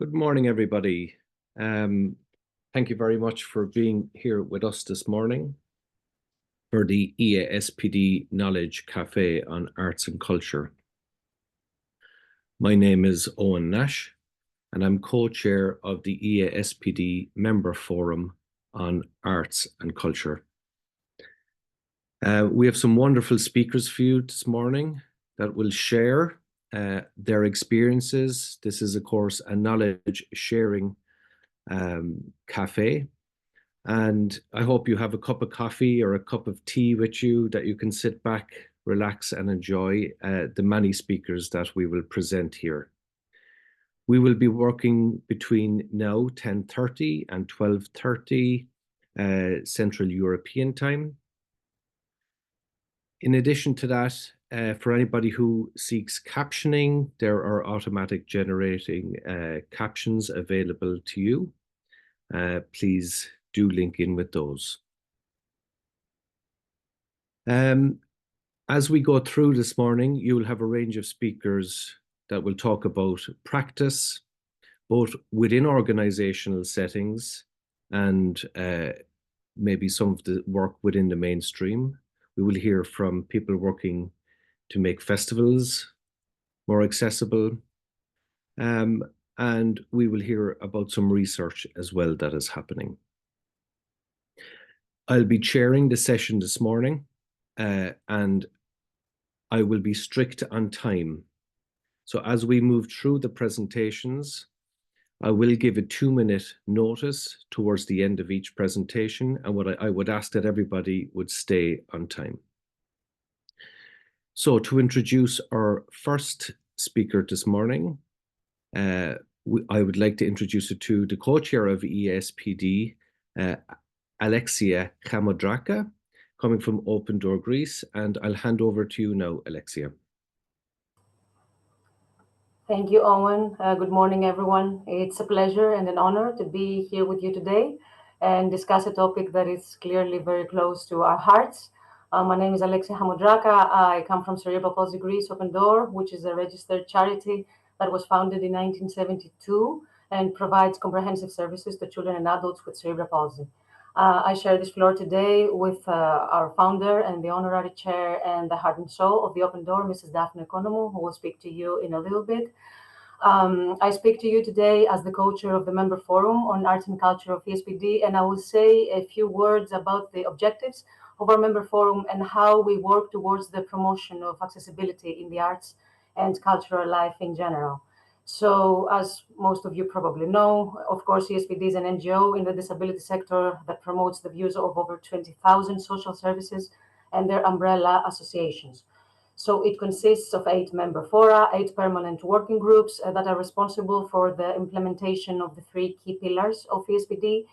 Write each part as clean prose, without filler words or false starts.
Good morning, everybody. Thank you very much for being here with us this morning for the EASPD Knowledge Café on Arts and Culture. My name is Owen Nash, and I'm co-chair of the EASPD Member Forum on Arts and Culture. We have some wonderful speakers for you this morning that will share their experiences. This is, of course, a knowledge sharing cafe. And I hope you have a cup of coffee or a cup of tea with you that you can sit back, relax, and enjoy the many speakers that we will present here. We will be working between now 10:30 and 12:30 Central European time. In addition to that, for anybody who seeks captioning, there are automatic generating captions available to you. Please do link in with those. As we go through this morning, you will have a range of speakers that will talk about practice, both within organizational settings and maybe some of the work within the mainstream. We will hear from people working to make festivals more accessible. And we will hear about some research as well that is happening. I'll be chairing the session this morning, and I will be strict on time. So as we move through the presentations, I will give a 2-minute notice towards the end of each presentation, and what I would ask that everybody would stay on time. So to introduce our first speaker this morning, I would like to introduce you to the co-chair of EASPD, Alexia Chamodraka, coming from Open Door Greece, and I'll hand over to you now, Alexia. Thank you, Owen. Good morning, everyone. It's a pleasure and an honor to be here with you today and discuss a topic that is clearly very close to our hearts. My name is Alexia Chamodraka. I come from Cerebral Palsy Greece Open Door, which is a registered charity that was founded in 1972 and provides comprehensive services to children and adults with cerebral palsy. I share this floor today with our founder and the honorary chair and the heart and soul of the Open Door, Mrs. Daphne Economou, who will speak to you in a little bit. I speak to you today as the co-chair of the Member Forum on Arts and Culture of EASPD, and I will say a few words about the objectives of our Member Forum and how we work towards the promotion of accessibility in the arts and cultural life in general. So, as most of you probably know, of course, EASPD is an NGO in the disability sector that promotes the views of over 20,000 social services and their umbrella associations. So it consists of 8 member fora, 8 permanent working groups that are responsible for the implementation of the 3 key pillars of EASPD,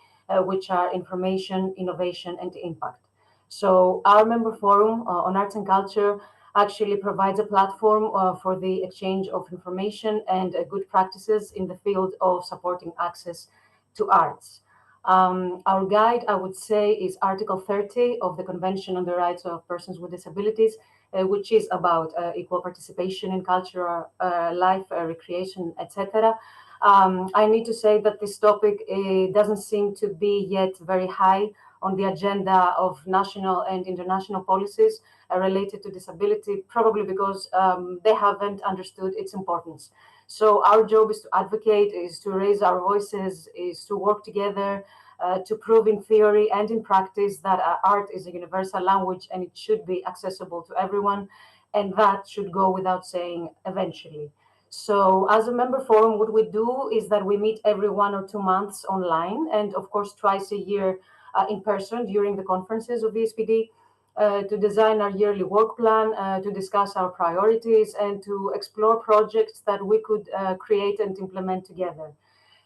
which are information, innovation, and impact. So our member forum on arts and culture actually provides a platform for the exchange of information and good practices in the field of supporting access to arts. Our guide, I would say, is Article 30 of the Convention on the Rights of Persons with Disabilities, which is about equal participation in cultural life, recreation, etc. I need to say that this topic doesn't seem to be yet very high on the agenda of national and international policies related to disability, probably because they haven't understood its importance. So our job is to advocate, is to raise our voices, is to work together to prove in theory and in practice that art is a universal language and it should be accessible to everyone, and that should go without saying eventually. So as a member forum, what we do is that we meet every 1 or 2 months online, and of course twice a year in person during the conferences of EASPD, to design our yearly work plan, to discuss our priorities, and to explore projects that we could create and implement together.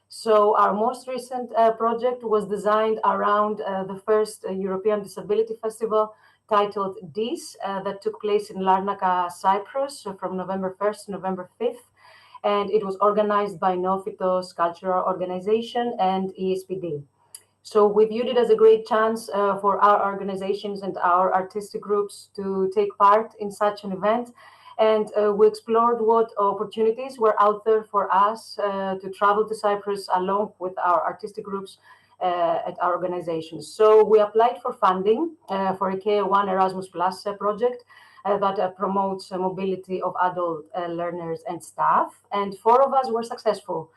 So our most recent project was designed around the first European Disability Festival titled DIS that took place in Larnaca, Cyprus from November 1st to November 5th. And it was organized by Neophytos Cultural Organization and EASPD. So we viewed it as a great chance for our organizations and our artistic groups to take part in such an event And we explored what opportunities were out there for us to travel to Cyprus along with our artistic groups at our organization. So we applied for funding for a K1 Erasmus Plus project that promotes mobility of adult learners and staff. And four of us were successful.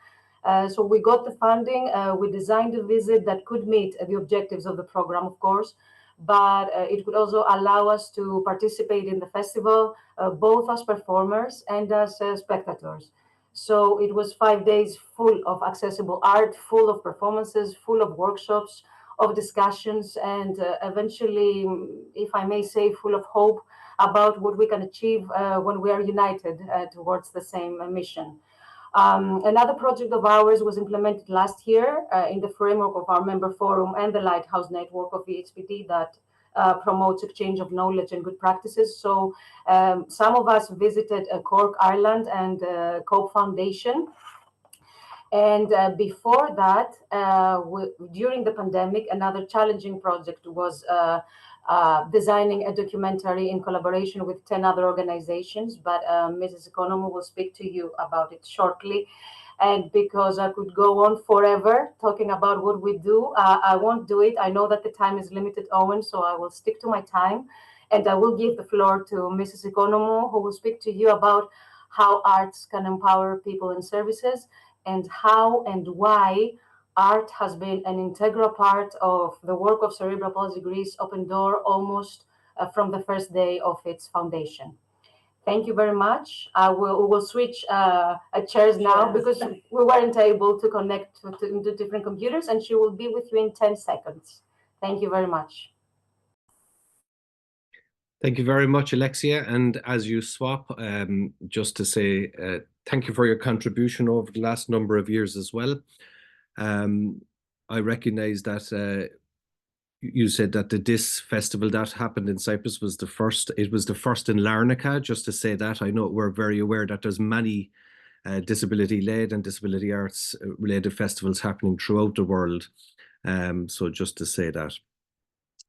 So we got the funding. We designed a visit that could meet the objectives of the program, of course, but it could also allow us to participate in the festival, both as performers and as spectators. So it was 5 days full of accessible art, full of performances, full of workshops, of discussions, and eventually, if I may say, full of hope about what we can achieve when we are united towards the same mission. Another project of ours was implemented last year in the framework of our member forum and the Lighthouse Network of EASPD that promotes exchange of knowledge and good practices. So some of us visited Cork, Ireland, and Cope Foundation. And before that, during the pandemic, another challenging project was designing a documentary in collaboration with 10 other organizations. But Mrs. Economou will speak to you about it shortly. And because I could go on forever talking about what we do, I won't do it. I know that the time is limited, Owen, so I will stick to my time. And I will give the floor to Mrs. Economou, who will speak to you about how arts can empower people and services, and how and why art has been an integral part of the work of Cerebral Palsy Greece Open Door almost from the first day of its foundation. Thank you very much. We will switch chairs now because we weren't able to connect to different computers, and she will be with you in 10 seconds. Thank you very much. Thank you very much, Alexia. And as you swap, just to say thank you for your contribution over the last number of years as well. I recognize that you said that the DIS festival that happened in Cyprus was the first. It was the first in Larnaca, just to say that. I know we're very aware that there's many disability-led and disability arts-related festivals happening throughout the world. So just to say that.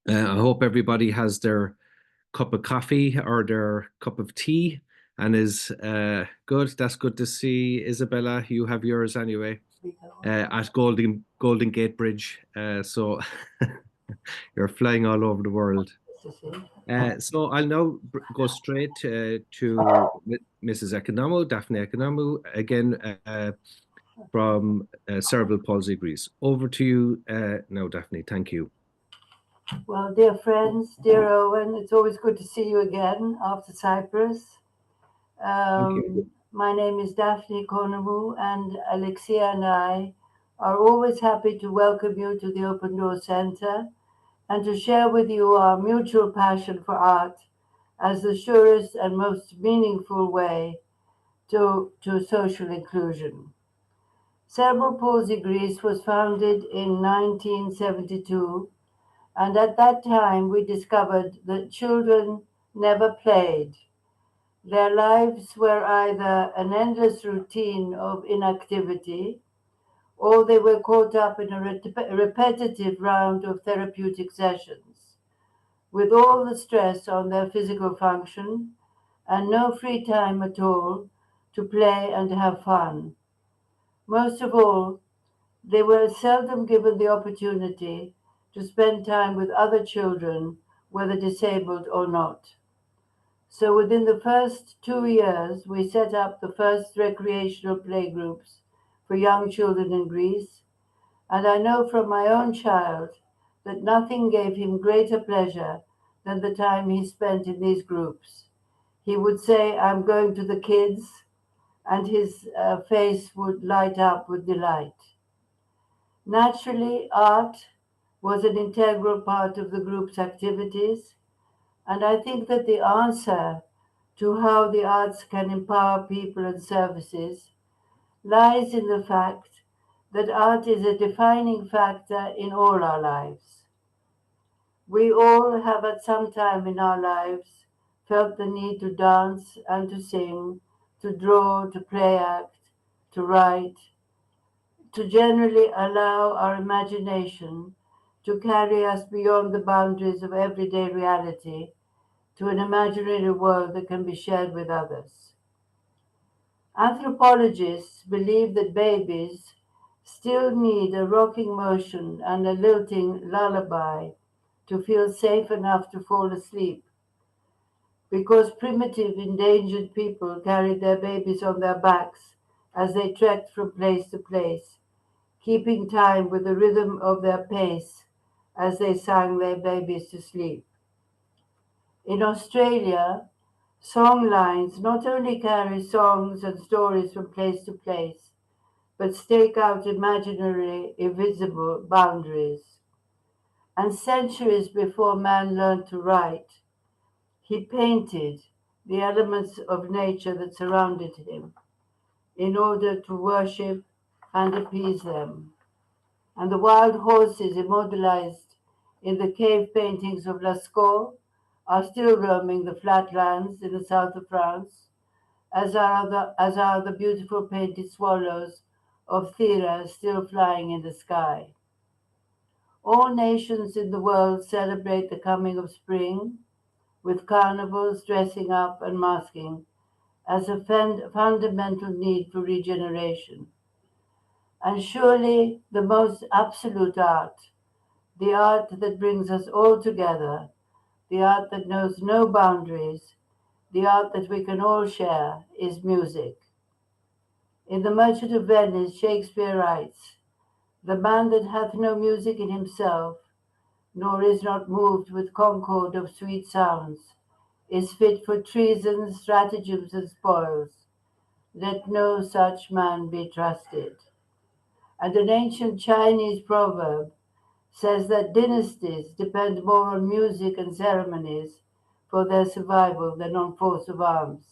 I hope everybody has their cup of coffee or their cup of tea and is good. That's good to see. Isabella, you have yours anyway at Golden Gate Bridge. So you're flying all over the world. So I'll now go straight to Mrs. Economou, Daphne Economou, again from Cerebral Palsy Greece. Over to you now, Daphne. Thank you. Well, dear friends, dear Owen, it's always good to see you again after Cyprus. My name is Daphne Economou, and Alexia and I are always happy to welcome you to the Open Door Center and to share with you our mutual passion for art as the surest and most meaningful way to social inclusion. Cerebral Palsy Greece was founded in 1972, and at that time we discovered that children never played. Their lives were either an endless routine of inactivity, or they were caught up in a repetitive round of therapeutic sessions, with all the stress on their physical function and no free time at all to play and have fun. Most of all, they were seldom given the opportunity to spend time with other children, whether disabled or not. So within the first 2 years, we set up the first recreational playgroups for young children in Greece, and I know from my own child that nothing gave him greater pleasure than the time he spent in these groups. He would say, "I'm going to the kids," and his face would light up with delight. Naturally, art was an integral part of the group's activities, and I think that the answer to how the arts can empower people and services lies in the fact that art is a defining factor in all our lives. We all have at some time in our lives felt the need to dance and to sing, to draw, to play act, to write, to generally allow our imagination to carry us beyond the boundaries of everyday reality, to an imaginary world that can be shared with others. Anthropologists believe that babies still need a rocking motion and a lilting lullaby to feel safe enough to fall asleep, because primitive endangered people carried their babies on their backs as they trekked from place to place, keeping time with the rhythm of their pace as they sang their babies to sleep. In Australia, song lines not only carry songs and stories from place to place, but stake out imaginary, invisible boundaries. And centuries before man learned to write, he painted the elements of nature that surrounded him in order to worship and appease them. And the wild horses immortalized in the cave paintings of Lascaux are still roaming the flatlands in the south of France, as are the beautiful painted swallows of Thera still flying in the sky. All nations in the world celebrate the coming of spring, with carnivals, dressing up, and masking as a fundamental need for regeneration. And surely the most absolute art, the art that brings us all together, the art that knows no boundaries, the art that we can all share, is music. In The Merchant of Venice, Shakespeare writes, "The man that hath no music in himself, nor is not moved with concord of sweet sounds, is fit for treasons, stratagems, and spoils. Let no such man be trusted." And an ancient Chinese proverb says that dynasties depend more on music and ceremonies for their survival than on force of arms.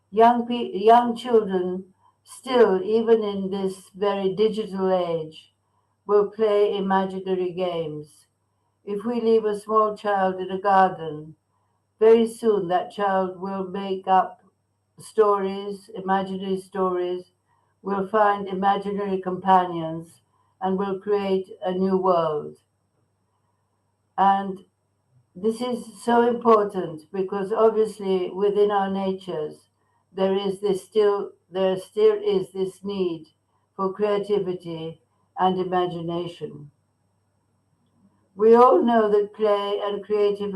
Young children still, even in this very digital age, will play imaginary games. If we leave a small child in a garden, very soon that child will make up stories, imaginary stories, will find imaginary companions, and will create a new world. And this is so important because obviously within our natures there still is this need for creativity and imagination. We all know that play and creative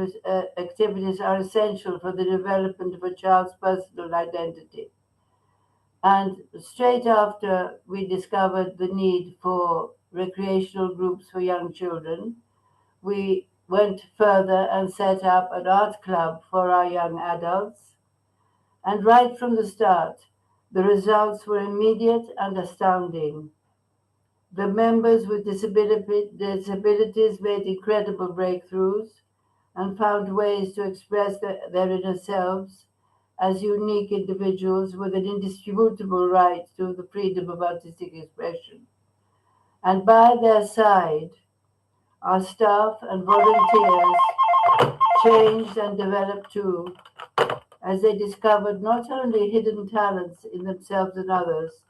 activities are essential for the development of a child's personal identity. And straight after we discovered the need for recreational groups for young children, we went further and set up an art club for our young adults. And right from the start, the results were immediate and astounding. The members with disabilities made incredible breakthroughs and found ways to express their inner selves as unique individuals with an indisputable right to the freedom of artistic expression. And by their side, our staff and volunteers changed and developed too, as they discovered not only hidden talents in themselves and others,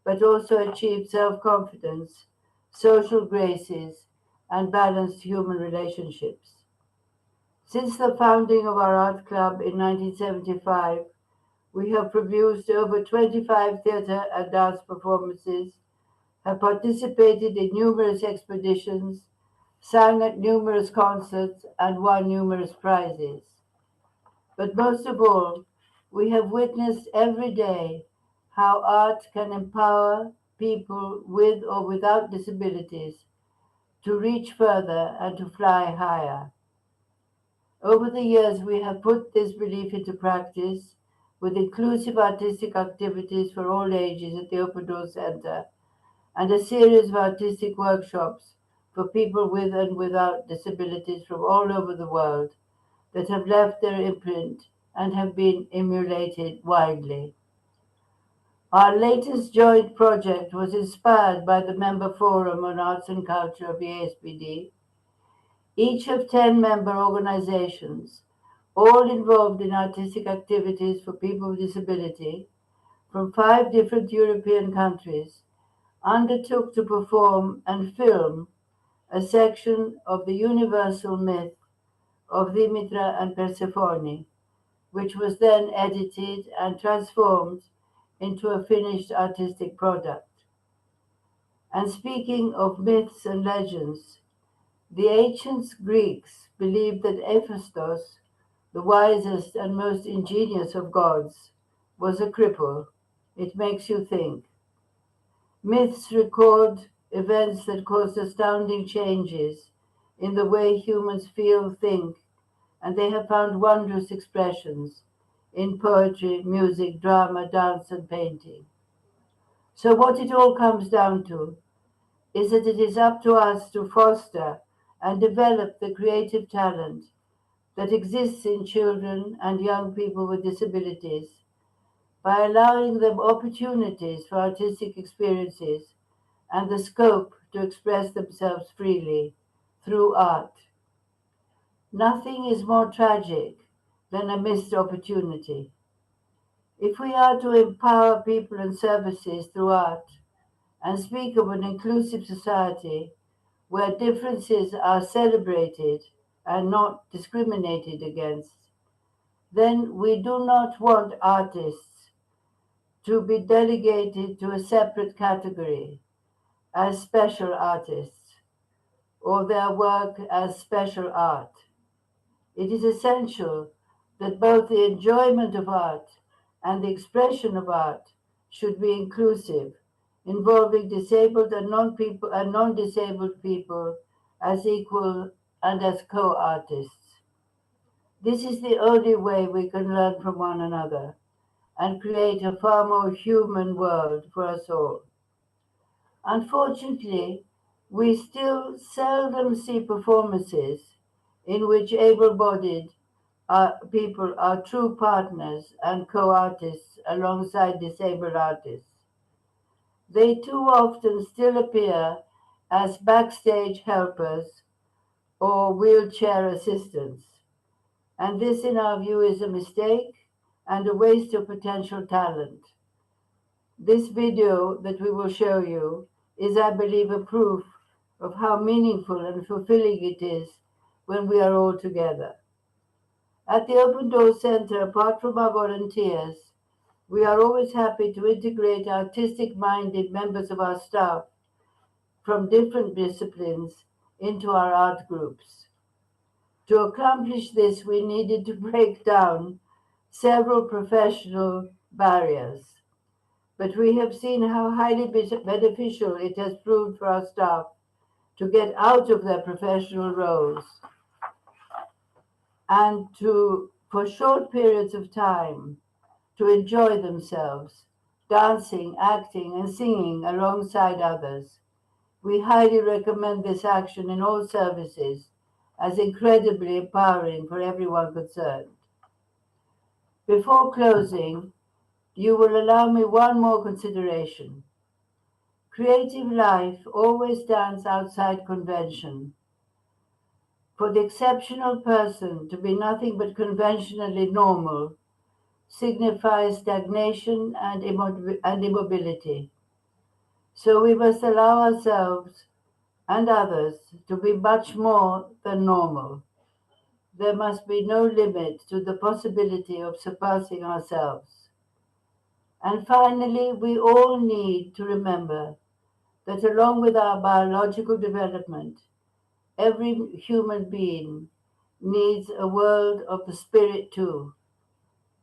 but also achieved self-confidence, social graces, and balanced human relationships. Since the founding of our art club in 1975, we have produced over 25 theatre and dance performances, have participated in numerous expeditions, sang at numerous concerts, and won numerous prizes. But most of all, we have witnessed every day how art can empower people with or without disabilities to reach further and to fly higher. Over the years, we have put this belief into practice with inclusive artistic activities for all ages at the Open Door Center and a series of artistic workshops for people with and without disabilities from all over the world that have left their imprint and have been emulated widely. Our latest joint project was inspired by the Member Forum on Arts and Culture of EASPD, each of 10 member organizations, all involved in artistic activities for people with disability from 5 different European countries, undertook to perform and film a section of the universal myth of Demeter and Persephone, which was then edited and transformed into a finished artistic product. And speaking of myths and legends, the ancient Greeks believed that Hephaestus, the wisest and most ingenious of gods, was a cripple. It makes you think. Myths record events that caused astounding changes in the way humans feel, think, and they have found wondrous expressions in poetry, music, drama, dance, and painting. So, what it all comes down to is that it is up to us to foster and develop the creative talent that exists in children and young people with disabilities by allowing them opportunities for artistic experiences and the scope to express themselves freely through art. Nothing is more tragic than a missed opportunity. If we are to empower people and services through art and speak of an inclusive society where differences are celebrated and not discriminated against, then we do not want artists to be delegated to a separate category as special artists or their work as special art. It is essential that both the enjoyment of art and the expression of art should be inclusive, involving disabled and non-disabled people as equal and as co-artists. This is the only way we can learn from one another and create a far more human world for us all. Unfortunately, we still seldom see performances in which able-bodied people are true partners and co-artists alongside disabled artists. They too often still appear as backstage helpers or wheelchair assistants, and this, in our view, is a mistake and a waste of potential talent. This video that we will show you is, I believe, a proof of how meaningful and fulfilling it is when we are all together. At the Open Door Center, apart from our volunteers, we are always happy to integrate artistic-minded members of our staff from different disciplines into our art groups. To accomplish this, we needed to break down several professional barriers, but we have seen how highly beneficial it has proved for our staff to get out of their professional roles and for short periods of time, to enjoy themselves, dancing, acting, and singing alongside others. We highly recommend this action in all services as incredibly empowering for everyone concerned. Before closing, you will allow me one more consideration. Creative life always stands outside convention. For the exceptional person to be nothing but conventionally normal signifies stagnation and immobility. So we must allow ourselves and others to be much more than normal. There must be no limit to the possibility of surpassing ourselves. And finally, we all need to remember that along with our biological development, every human being needs a world of the spirit too.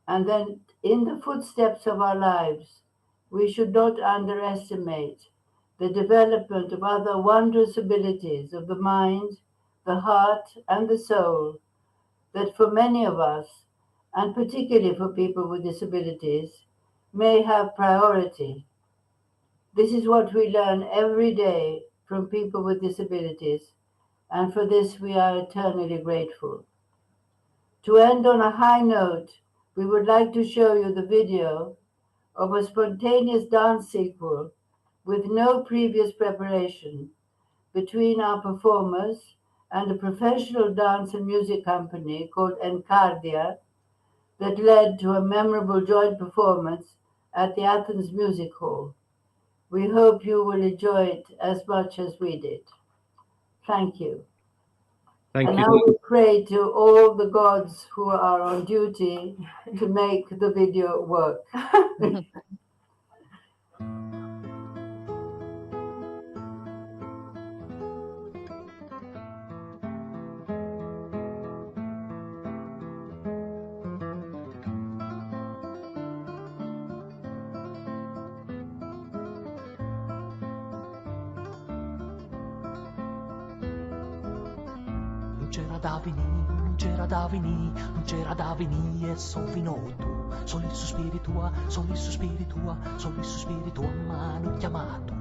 And then in the footsteps of our lives, we should not underestimate the development of other wondrous abilities of the mind, the heart, and the soul that for many of us, and particularly for people with disabilities, may have priority. This is what we learn every day from people with disabilities, and for this we are eternally grateful. To end on a high note, we would like to show you the video of a spontaneous dance sequel with no previous preparation between our performers and a professional dance and music company called Encardia that led to a memorable joint performance at the Athens Music Hall. We hope you will enjoy it as much as we did. Thank you. Thank And you. now we pray to all the gods who are on duty to make the video work. Non c'era Davini, non c'era Davini e son finito. Solo il sospiri tua, solo il sospiri tua, solo il sospiri tua, ma hanno chiamato.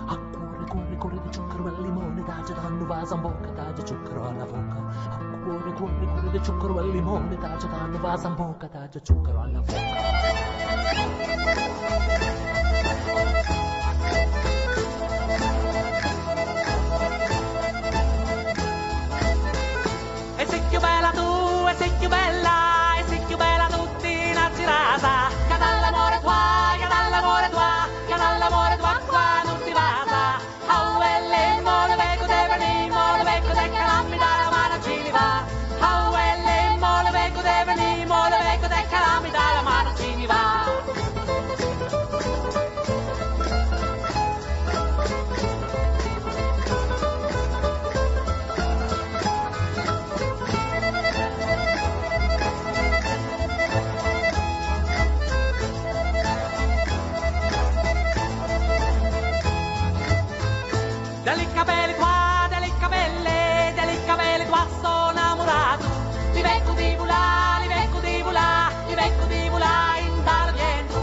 A cuore, corre, corre di zucchero e limone, dage danno vasa in bocca, dage zucchero alla bocca. A cuore, corre, corre di zucchero e limone, dage danno vasa in bocca, dage zucchero alla bocca. E sei più bella tu, e sei più bella, e sei più bella tutti nazi rasa. Che dall'amore tua, che dall'amore tua, che dall'amore tua qua non ti vasa. Oh, elle, mo le becco de venì, mo le becco de calammi dalla mano ci li va. Oh, elle, mo le becco de venì, mo le becco de calammi dalla mano ci li va. Delle capelli tua sono innamorato. Li becco di volà, li becco di volà, li becco di volà in dal viento.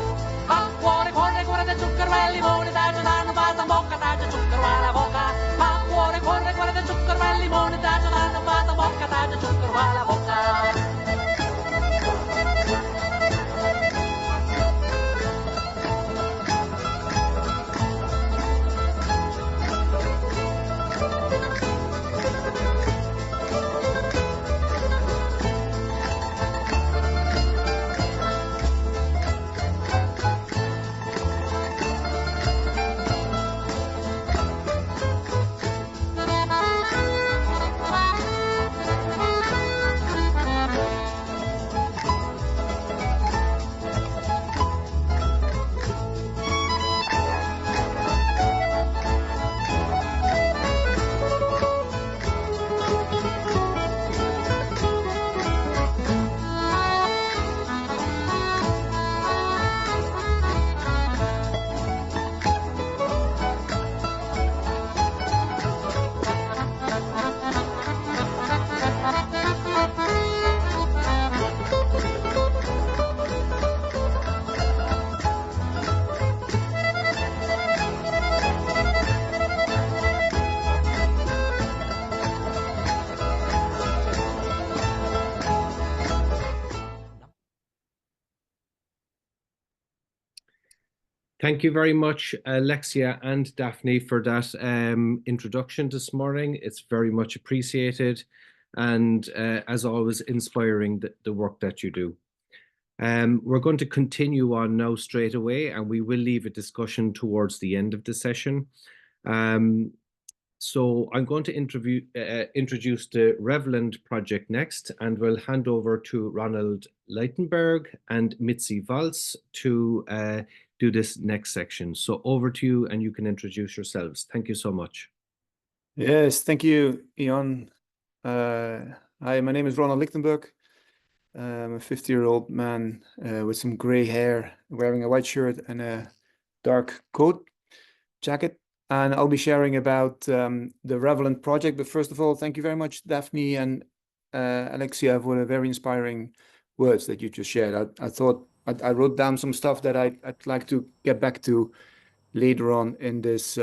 A cuore, corre, corre da zucchero e limone, da giornano vasa in bocca, da zucchero alla bocca. A cuore, corre, corre da zucchero e limone, da giornano vasa in bocca, da zucchero alla bocca. Thank you very much, Alexia and Daphne, for that introduction this morning. It's very much appreciated and, as always, inspiring the work that you do. We're going to continue on now straight away, and we will leave a discussion towards the end of the session. So I'm going to introduce the Revelland project next, and we'll hand over to Ronald Leitenberg and Mitzi Valls to do this next section. So over to you, and you can introduce yourselves. Thank you so much. Yes, thank you, Ian. Hi, my name is Ronald Lichtenberg. I'm a 50-year-old man with some gray hair, wearing a white shirt and a dark coat jacket. And I'll be sharing about the Revelland project. But first of all, thank you very much, Daphne and Alexia, for the very inspiring words that you just shared. I thought I wrote down some stuff that I'd like to get back to later on in this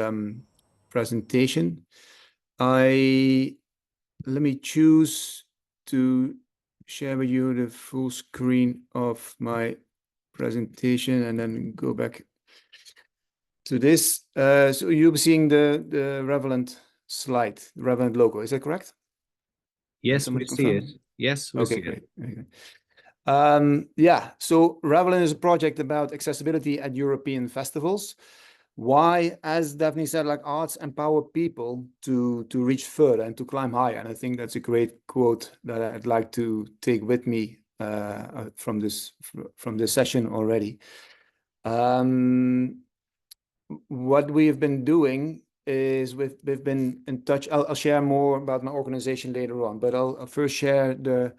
presentation. Let me choose to share with you the full screen of my presentation and then go back to this. So you'll be seeing the Revelland slide, the Revelland logo. Is that correct? Yes, we see it. Yes, we see it. Great. Yeah, so Revelland is a project about accessibility at European festivals. why, as Daphne said, like arts empower people to reach further and to climb higher. And I think that's a great quote that I'd like to take with me from this session already. What we have been doing is we've been in touch. I'll share more about my organization later on, but I'll first share the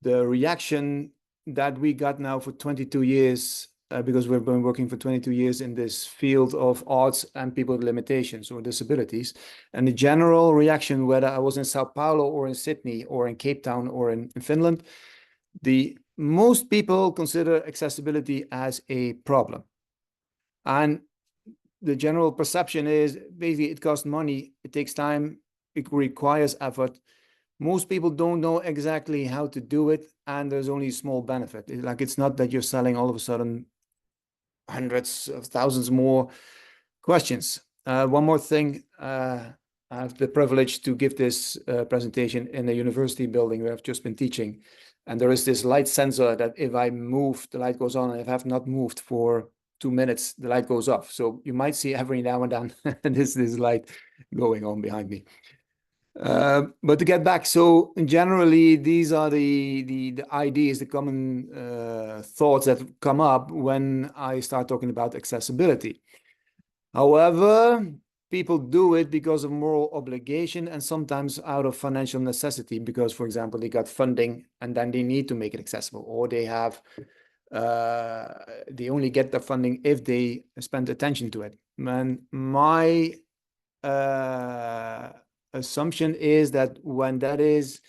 reaction that we got now for 22 years, because we've been working for 22 years in this field of arts and people with limitations or disabilities. And the general reaction, whether I was in Sao Paulo or in Sydney or in Cape Town or in Finland, most people consider accessibility as a problem. And the general perception is basically it costs money, it takes time, it requires effort. Most people don't know exactly how to do it, and there's only a small benefit. It's not that you're selling all of a sudden hundreds of thousands more questions. One more thing, I have the privilege to give this presentation in a university building where I've just been teaching. And there is this light sensor that if I move, the light goes on, and if I have not moved for 2 minutes, the light goes off. So you might see every now and then this light going on behind me. But to get back, so generally, these are the ideas, the common thoughts that come up when I start talking about accessibility. However, people do it because of moral obligation and sometimes out of financial necessity, because, for example, they got funding and then they need to make it accessible, or they have they only get the funding if they spend attention to it. And my assumption is that when that is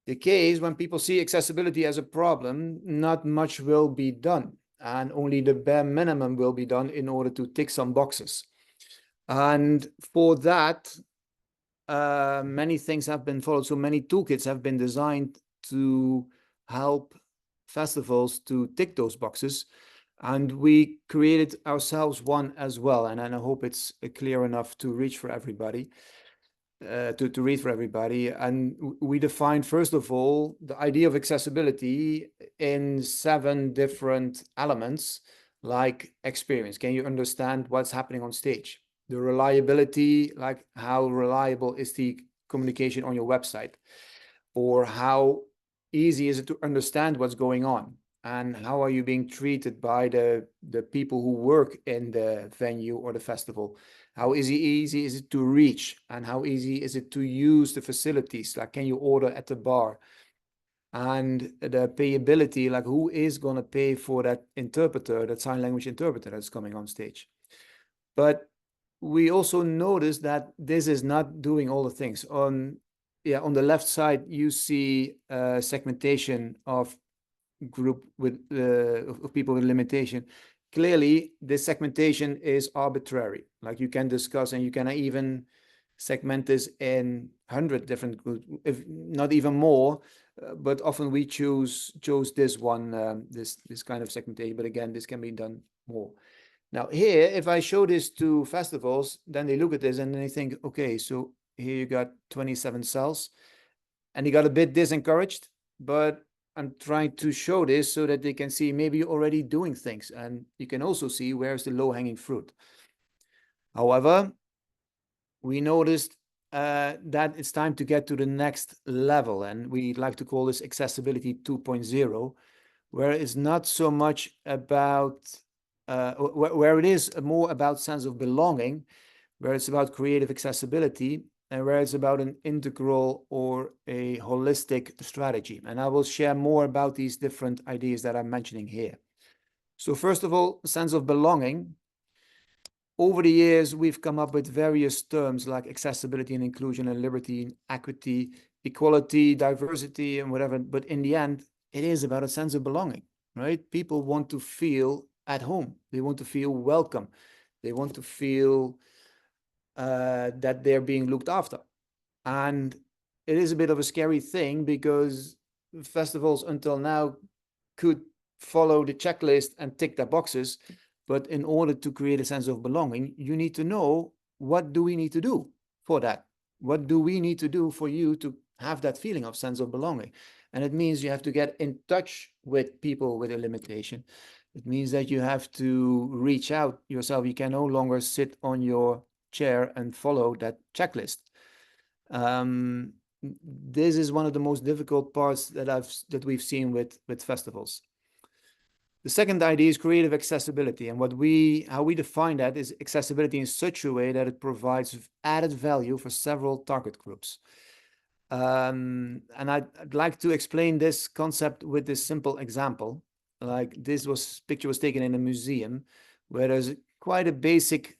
the case, when people see accessibility as a problem, not much will be done, and only the bare minimum will be done in order to tick some boxes. And for that, many things have been followed. So many toolkits have been designed to help festivals to tick those boxes. And we created ourselves one as well. And I hope it's clear enough to reach for everybody, to read for everybody. And we defined, first of all, the idea of accessibility in 7 different elements, like experience. Can you understand what's happening on stage? The reliability, like how reliable is the communication on your website? Or how easy is it to understand what's going on? And how are you being treated by the people who work in the venue or the festival? How easy is it to reach? And how easy is it to use the facilities? Like, can you order at the bar? And the payability, like who is going to pay for that interpreter, that sign language interpreter that's coming on stage? But we also noticed that this is not doing all the things. On the left side, you see segmentation of group with of people with limitation. Clearly, this segmentation is arbitrary. Like, you can discuss and you can even segment this in 100 different groups, if not even more. But often we chose this one, this kind of segmentation. But again, this can be done more. Now here, if I show this to festivals, then they look at this and they think, okay, so here you got 27 cells, and they got a bit disencouraged. But I'm trying to show this so that they can see maybe you're already doing things, and you can also see where's the low-hanging fruit. However, we noticed that it's time to get to the next level, and we like to call this accessibility 2.0, where it's not so much about where it is more about sense of belonging, where it's about creative accessibility, and where it's about an integral or a holistic strategy. And I will share more about these different ideas that I'm mentioning here. So first of all, sense of belonging. Over the years, we've come up with various terms like accessibility and inclusion and liberty and equity, equality, diversity, and whatever. But in the end, it is about a sense of belonging, right? People want to feel at home. They want to feel welcome. They want to feel that they're being looked after. And it is a bit of a scary thing, because festivals until now could follow the checklist and tick their boxes. But in order to create a sense of belonging, you need to know, what do we need to do for that? What do we need to do for you to have that feeling of sense of belonging? And it means you have to get in touch with people with a limitation. It means that you have to reach out yourself. You can no longer sit on your chair and follow that checklist. This is one of the most difficult parts that we've seen with festivals. The second idea is creative accessibility, and how we define that is accessibility in such a way that it provides added value for several target groups. And I'd like to explain this concept with this simple example. Like picture was taken in a museum where there's quite a basic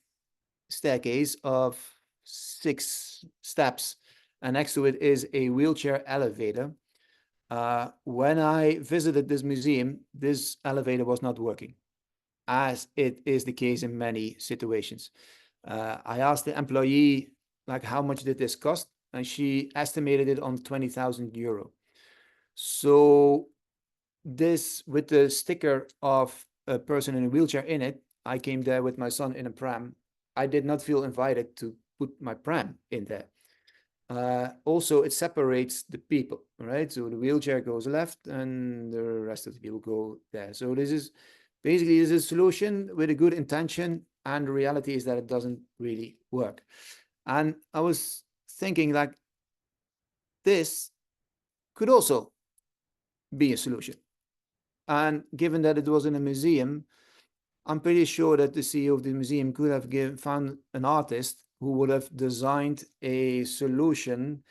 staircase of 6 steps, and next to it is a wheelchair elevator. When I visited this museum, this elevator was not working, as it is the case in many situations. I asked the employee, like, how much did this cost? And she estimated it on 20,000 euro. So this, with the sticker of a person in a wheelchair in it, I came there with my son in a pram. I did not feel invited to put my pram in there. Also, it separates the people, right? So the wheelchair goes left and the rest of the people go there. So this is basically a solution with a good intention, and the reality is that it doesn't really work. And I was thinking, like, this could also be a solution. And given that it was in a museum, I'm pretty sure that the CEO of the museum could have found an artist who would have designed a solution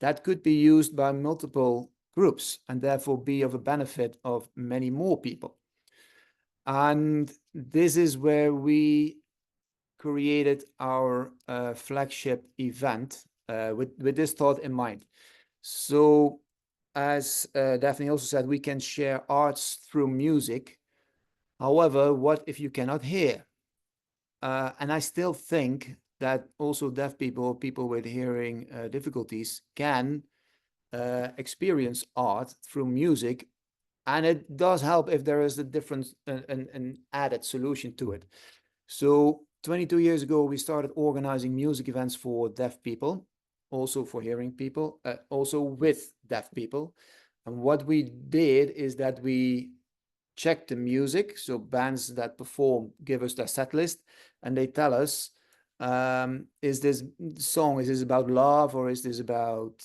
that could be used by multiple groups and therefore be of a benefit of many more people. And this is where we created our flagship event with this thought in mind. So, as Daphne also said, we can share arts through music. However, what if you cannot hear? And I still think that also deaf people, people with hearing difficulties, can experience art through music. And it does help if there is a different, an added solution to it. So 22 years ago, we started organizing music events for deaf people, also for hearing people, also with deaf people. And what we did is that we checked the music. So bands that perform give us their set list, and they tell us, is this song, is this about love, or is this about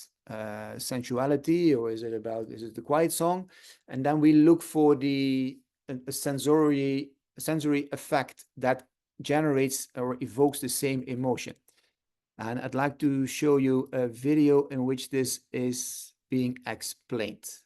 sensuality, or is it the quiet song? And then we look for the sensory effect that generates or evokes the same emotion. And I'd like to show you a video in which this is being explained.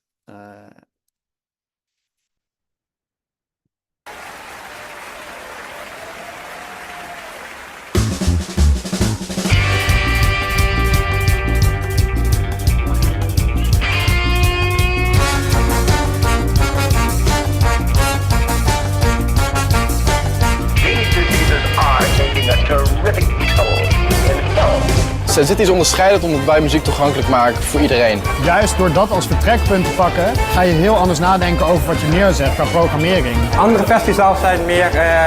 Ze zit iets onderscheidend om het bij muziek toegankelijk te maken voor iedereen. Juist door dat als vertrekpunt te pakken, ga je heel anders nadenken over wat je neerzet qua programmering. Andere festivals zijn meer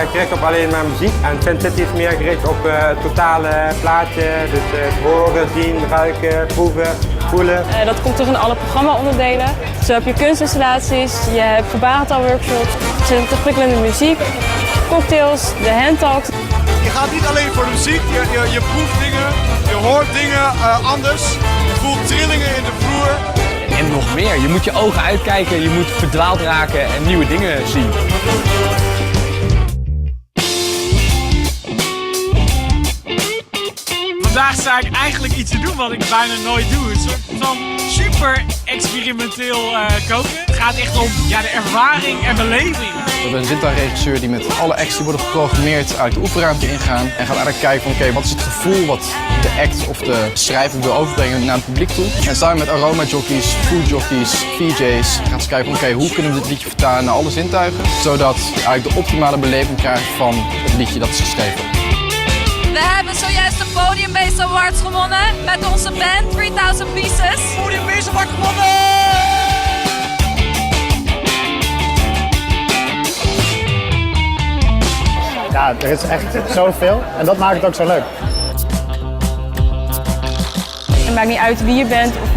gericht op alleen maar muziek. En Sin City is meer gericht op het totale plaatje. Dus horen, zien, ruiken, proeven, voelen. Dat komt terug in alle programma-onderdelen. Zo heb je kunstinstallaties, je hebt gebarentaalworkshops, er zit een prikkelende muziek, cocktails, de handtalks. Je gaat niet alleen voor de muziek, je proeft dingen, je hoort dingen anders, je voelt trillingen in de vloer. En nog meer, je moet je ogen uitkijken, je moet verdwaald raken en nieuwe dingen zien. Vandaag sta ik eigenlijk iets te doen wat ik bijna nooit doe. Een soort van super experimenteel koken. Het gaat echt om de ervaring en beleving. We hebben een zintuigregisseur die met alle acts die worden geprogrammeerd uit de oefenruimte ingaan. En gaat eigenlijk kijken van oké, wat is het gevoel wat de act of de schrijver wil overbrengen naar het publiek toe. En samen met aroma-jockeys, food-jockeys, VJ's gaan ze kijken van oké, hoe kunnen we dit liedje vertalen naar alle zintuigen. Zodat we eigenlijk de optimale beleving krijgen van het liedje dat is geschreven. We hebben zojuist de Podium Base Awards gewonnen met onze band 3000 Pieces. Podium Base Award gewonnen! Ja, er is echt zoveel en dat maakt het ook zo leuk. Het maakt niet uit wie je bent of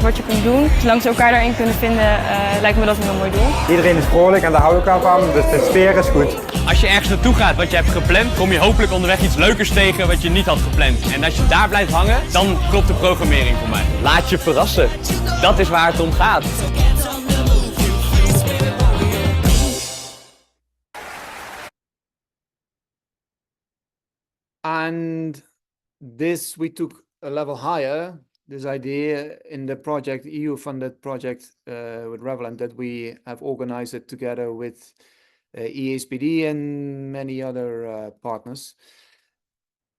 wat je kunt doen. Zolang ze elkaar daarin kunnen vinden, lijkt me dat een heel mooi doel. Iedereen is vrolijk en daar hou ik wel van, dus de sfeer is goed. Als je ergens naartoe gaat wat je hebt gepland, kom je hopelijk onderweg iets leukers tegen wat je niet had gepland. En als je daar blijft hangen, dan klopt de programmering voor mij. Laat je verrassen. Dat is waar het om gaat. And this we took a level higher, this idea in the project, EU-funded project with Revelland that we have organized it together with EASPD and many other partners.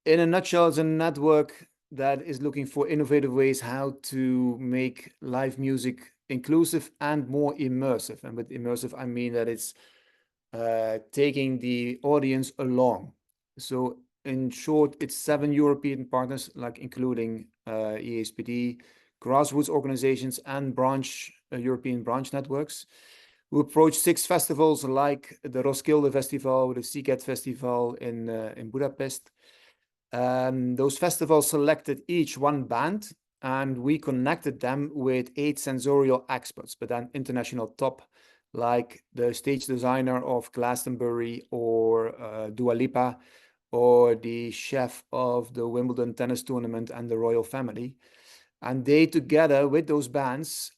In a nutshell, it's a network that is looking for innovative ways how to make live music inclusive and more immersive. And with immersive, I mean that it's taking the audience along. So in short, it's 7 European partners, like including EASPD, grassroots organizations and European branch networks, who approach 6 festivals like the Roskilde Festival, the Sziget Festival in Budapest. Those festivals selected each one band, and we connected them with 8 sensorial experts, but then international top, like the stage designer of Glastonbury or Dua Lipa, or the chef of the Wimbledon tennis tournament and the royal family. And they, together with those bands,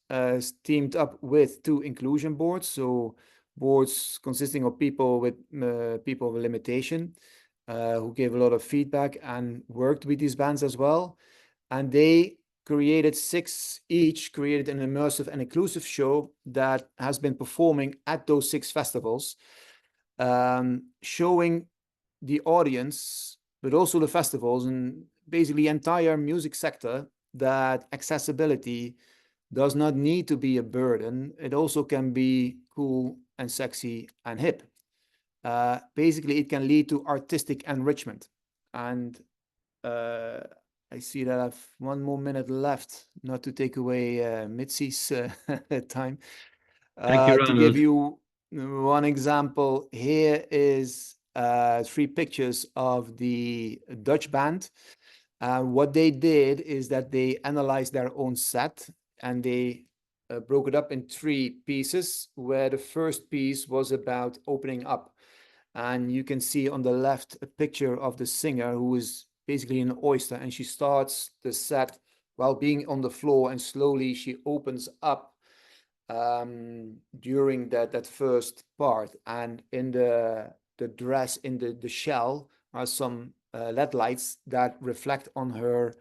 teamed up with 2 inclusion boards, so boards consisting of people with limitation, who gave a lot of feedback and worked with these bands as well. And they created 6 each, created an immersive and inclusive show that has been performing at those 6 festivals, showing the audience, but also the festivals and basically the entire music sector, that accessibility does not need to be a burden. It also can be cool and sexy and hip. Basically, it can lead to artistic enrichment. And I see that I have 1 more minute left, not to take away Mitzi's time. Thank you, to give you one example, here is 3 pictures of the Dutch band. What they did is that they analyzed their own set, and they broke it up in 3 pieces, where the first piece was about opening up. And you can see on the left a picture of the singer, who is basically an oyster, and she starts the set while being on the floor, and slowly she opens up during that first part. And in the dress, in the shell, are some LED lights that reflect on her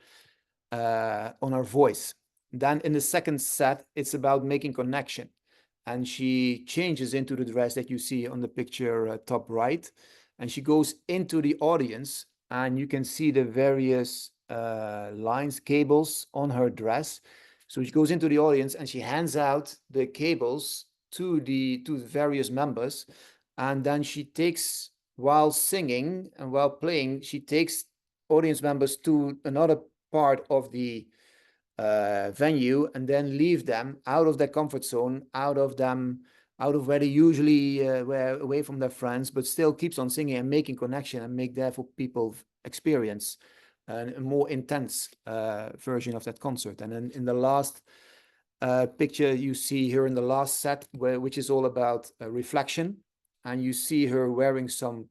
voice. Then in the second set, it's about making connection, and she changes into the dress that you see on the picture top right, and she goes into the audience, and you can see the various lines, cables on her dress. So she goes into the audience and she hands out the cables to the various members, and then she takes, while singing and while playing, she takes audience members to another part of the venue, and then leave them out of their comfort zone, out of where they usually were, away from their friends, but still keeps on singing and making connection, and make therefore people experience a more intense version of that concert. And then in the last picture, you see her in the last set, which is all about reflection, and you see her wearing some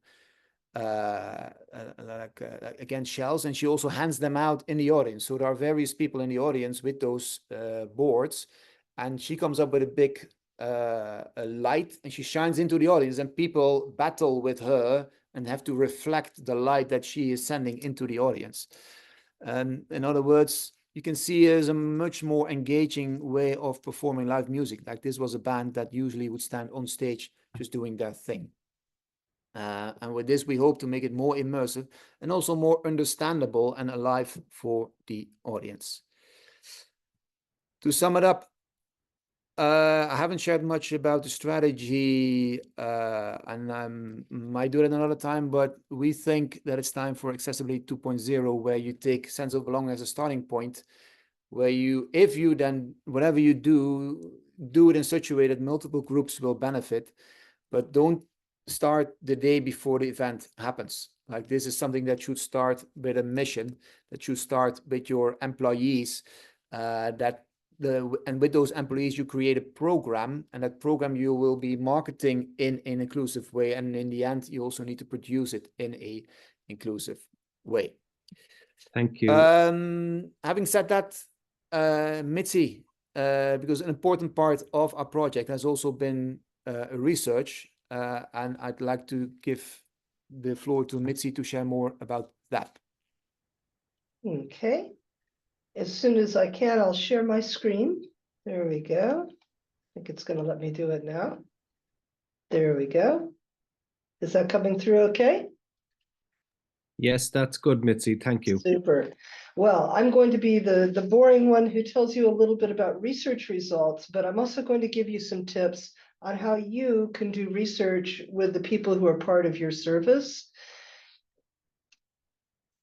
again shells, and she also hands them out in the audience. So there are various people in the audience with those boards, and she comes up with a big light, and she shines into the audience, and people battle with her and have to reflect the light that she is sending into the audience. And in other words, you can see it as a much more engaging way of performing live music. Like, this was a band that usually would stand on stage just doing their thing. And with this, we hope to make it more immersive and also more understandable and alive for the audience. To sum it up, I haven't shared much about the strategy, and I might do it another time, but we think that it's time for Accessibility 2.0, where you take sense of belonging as a starting point, where if you then, whatever you do it in such a way that multiple groups will benefit, but don't start the day before the event happens. Like this is something that should start with a mission, that should start with your employees, and with those employees you create a program, and that program you will be marketing in an inclusive way, and in the end you also need to produce it in a inclusive way. Thank you. Having said that, Mitzi, because an important part of our project has also been research, and I'd like to give the floor to Mitzi to share more about that. Okay. As soon as I can, I'll share my screen. There we go. I think it's going to let me do it now. There we go. Is that coming through okay? Yes, that's good, Mitzi. Thank you. Super. Well, I'm going to be the boring one who tells you a little bit about research results, but I'm also going to give you some tips on how you can do research with the people who are part of your service.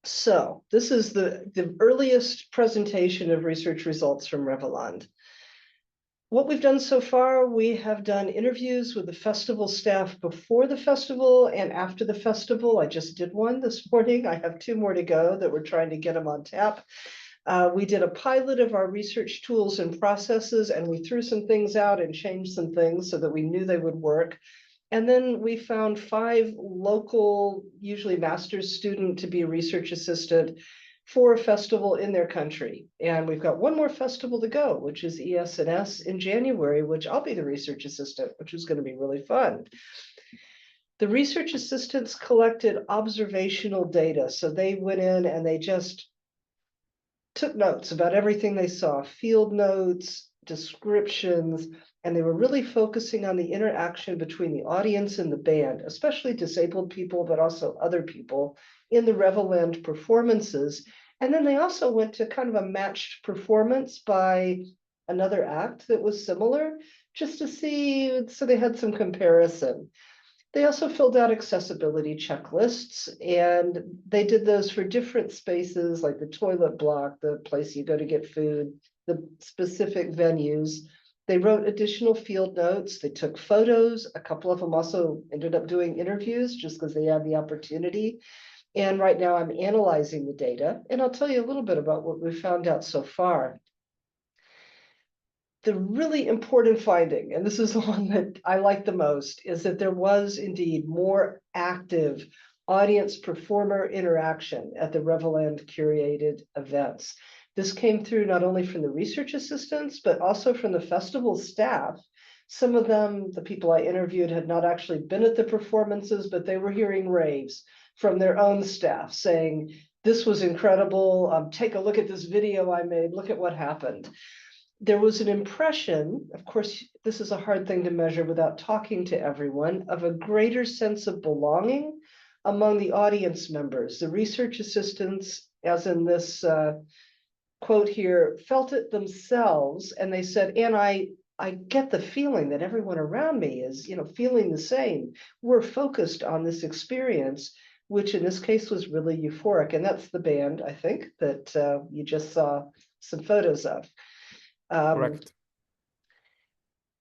So this is the earliest presentation of research results from Revelland. What we've done so far, we have done interviews with the festival staff before the festival and after the festival. I just did one this morning. I have 2 more to go that we're trying to get them on tap. We did a pilot of our research tools and processes, and we threw some things out and changed some things so that we knew they would work. And then we found 5 local, usually master's student, to be a research assistant for a festival in their country. And we've got 1 more festival to go, which is ESNS in January, which I'll be the research assistant, which is going to be really fun. The research assistants collected observational data. So they went in and they just took notes about everything they saw, field notes, descriptions, and they were really focusing on the interaction between the audience and the band, especially disabled people, but also other people in the Revelland performances. And then they also went to kind of a matched performance by another act that was similar, just to see, so they had some comparison. They also filled out accessibility checklists, and they did those for different spaces, like the toilet block, the place you go to get food, the specific venues. They wrote additional field notes. They took photos. A couple of them also ended up doing interviews just because they had the opportunity. And right now I'm analyzing the data, and I'll tell you a little bit about what we found out so far. The really important finding, and this is the one that I like the most, is that there was indeed more active audience performer interaction at the Revelland curated events. This came through not only from the research assistants, but also from the festival staff. Some of them, the people I interviewed, had not actually been at the performances, but they were hearing raves from their own staff saying, this was incredible, take a look at this video I made, look at what happened. There was an impression, of course, this is a hard thing to measure without talking to everyone, of a greater sense of belonging among the audience members. The research assistants, as in this quote here, felt it themselves, and they said, and I get the feeling that everyone around me is, feeling the same. We're focused on this experience, which in this case was really euphoric. And that's the band, I think, that you just saw some photos of. Correct.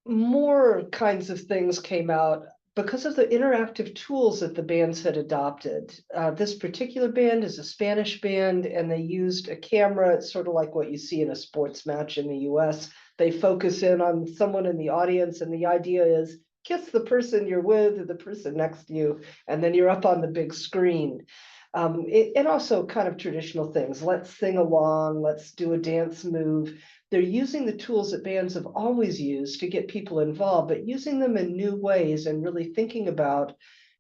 More kinds of things came out because of the interactive tools that the bands had adopted. This particular band is a Spanish band, and they used a camera. It's sort of like what you see in a sports match in the US. They focus in on someone in the audience, and the idea is kiss the person you're with or the person next to you, and then you're up on the big screen. And also kind of traditional things. Let's sing along, let's do a dance move. They're using the tools that bands have always used to get people involved, but using them in new ways and really thinking about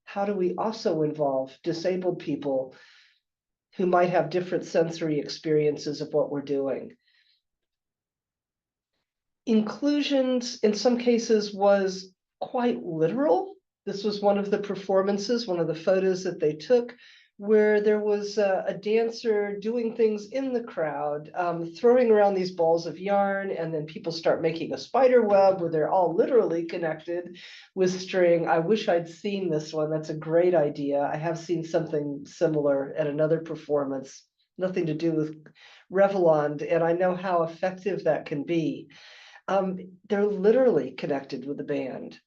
how do we also involve disabled people who might have different sensory experiences of what we're doing. Inclusions, in some cases, was quite literal. This was one of the performances, one of the photos that they took, where there was a dancer doing things in the crowd, throwing around these balls of yarn, and then people start making a spider web where they're all literally connected with string. I wish I'd seen this one. That's a great idea. I have seen something similar at another performance, nothing to do with Revelland, and I know how effective that can be. They're literally connected with the band.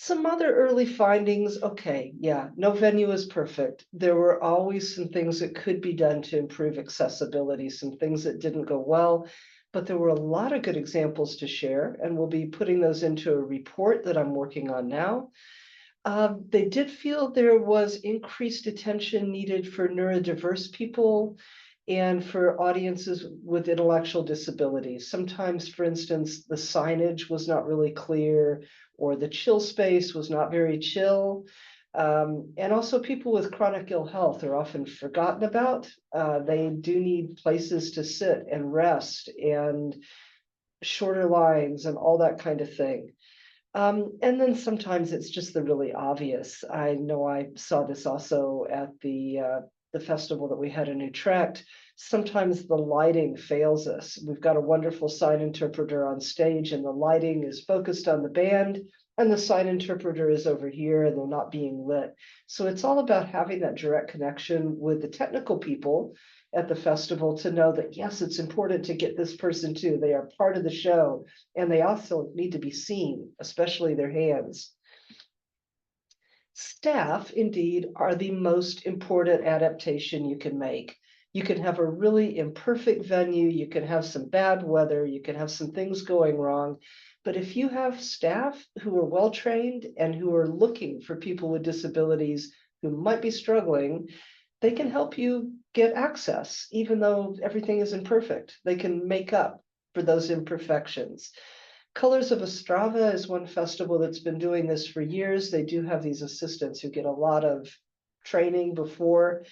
Some other early findings, okay, yeah, no venue is perfect. There were always some things that could be done to improve accessibility, some things that didn't go well, but there were a lot of good examples to share, and we'll be putting those into a report that I'm working on now. They did feel there was increased attention needed for neurodiverse people and for audiences with intellectual disabilities. Sometimes, for instance, the signage was not really clear, or the chill space was not very chill. And also people with chronic ill health are often forgotten about. They do need places to sit and rest and shorter lines and all that kind of thing. And then sometimes it's just the really obvious. I know I saw this also at the festival that we had in Utrecht. Sometimes the lighting fails us. We've got a wonderful sign interpreter on stage, and the lighting is focused on the band, and the sign interpreter is over here, and they're not being lit. So it's all about having that direct connection with the technical people at the festival to know that, yes, it's important to get this person too. They are part of the show, and they also need to be seen, especially their hands. Staff, indeed, are the most important adaptation you can make. You can have a really imperfect venue, you can have some bad weather, you can have some things going wrong, but if you have staff who are well-trained and who are looking for people with disabilities who might be struggling, they can help you get access, even though everything isn't perfect. They can make up for those imperfections. Colors of Ostrava is one festival that's been doing this for years. They do have these assistants who get a lot of training before,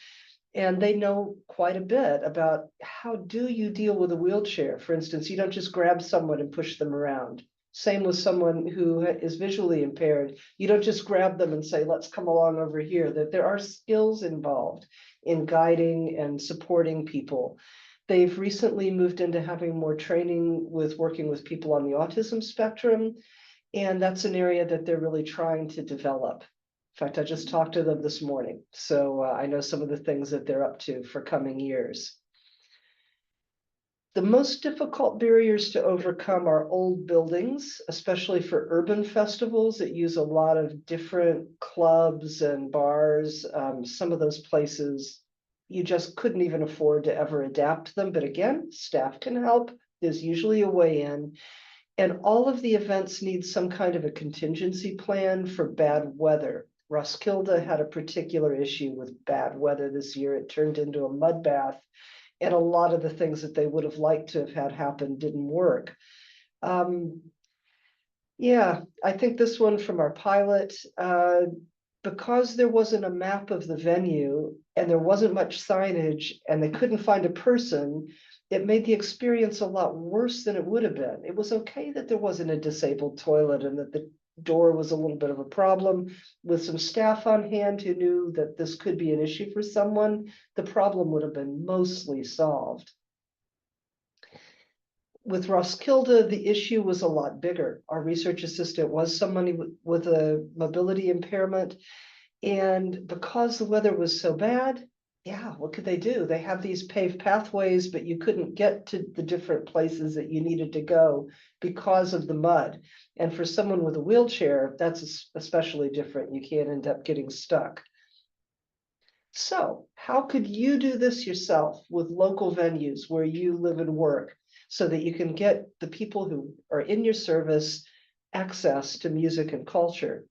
and they know quite a bit about how do you deal with a wheelchair. For instance, you don't just grab someone and push them around. Same with someone who is visually impaired. You don't just grab them and say, let's come along over here. That there are skills involved in guiding and supporting people. They've recently moved into having more training with working with people on the autism spectrum, and that's an area that they're really trying to develop. In fact, I just talked to them this morning, so I know some of the things that they're up to for coming years. The most difficult barriers to overcome are old buildings, especially for urban festivals that use a lot of different clubs and bars. Some of those places, you just couldn't even afford to ever adapt them. But again, staff can help. There's usually a way in. And all of the events need some kind of a contingency plan for bad weather. Roskilde had a particular issue with bad weather this year. It turned into a mud bath, and a lot of the things that they would have liked to have had happen didn't work. Yeah, I think this one from our pilot, because there wasn't a map of the venue and there wasn't much signage and they couldn't find a person, it made the experience a lot worse than it would have been. It was okay that there wasn't a disabled toilet and that the door was a little bit of a problem. With some staff on hand who knew that this could be an issue for someone, the problem would have been mostly solved. With Roskilde, the issue was a lot bigger. Our research assistant was somebody with a mobility impairment, and because the weather was so bad, yeah, what could they do? They have these paved pathways, but you couldn't get to the different places that you needed to go because of the mud. And for someone with a wheelchair, that's especially different. You can't end up getting stuck. So how could you do this yourself with local venues where you live and work so that you can get the people who are in your service access to music and culture?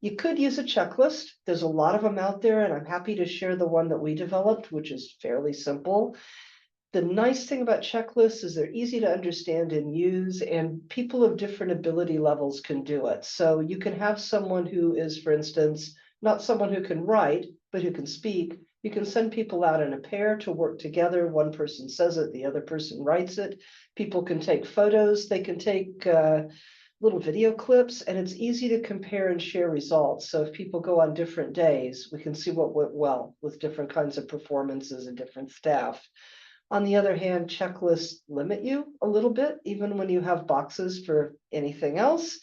You could use a checklist. There's a lot of them out there, and I'm happy to share the one that we developed, which is fairly simple. The nice thing about checklists is they're easy to understand and use, and people of different ability levels can do it. So you can have someone who is, for instance, not someone who can write, but who can speak. You can send people out in a pair to work together. One person says it, the other person writes it. People can take photos. They can take little video clips, and it's easy to compare and share results. So if people go on different days, we can see what went well with different kinds of performances and different staff. On the other hand, checklists limit you a little bit, even when you have boxes for anything else.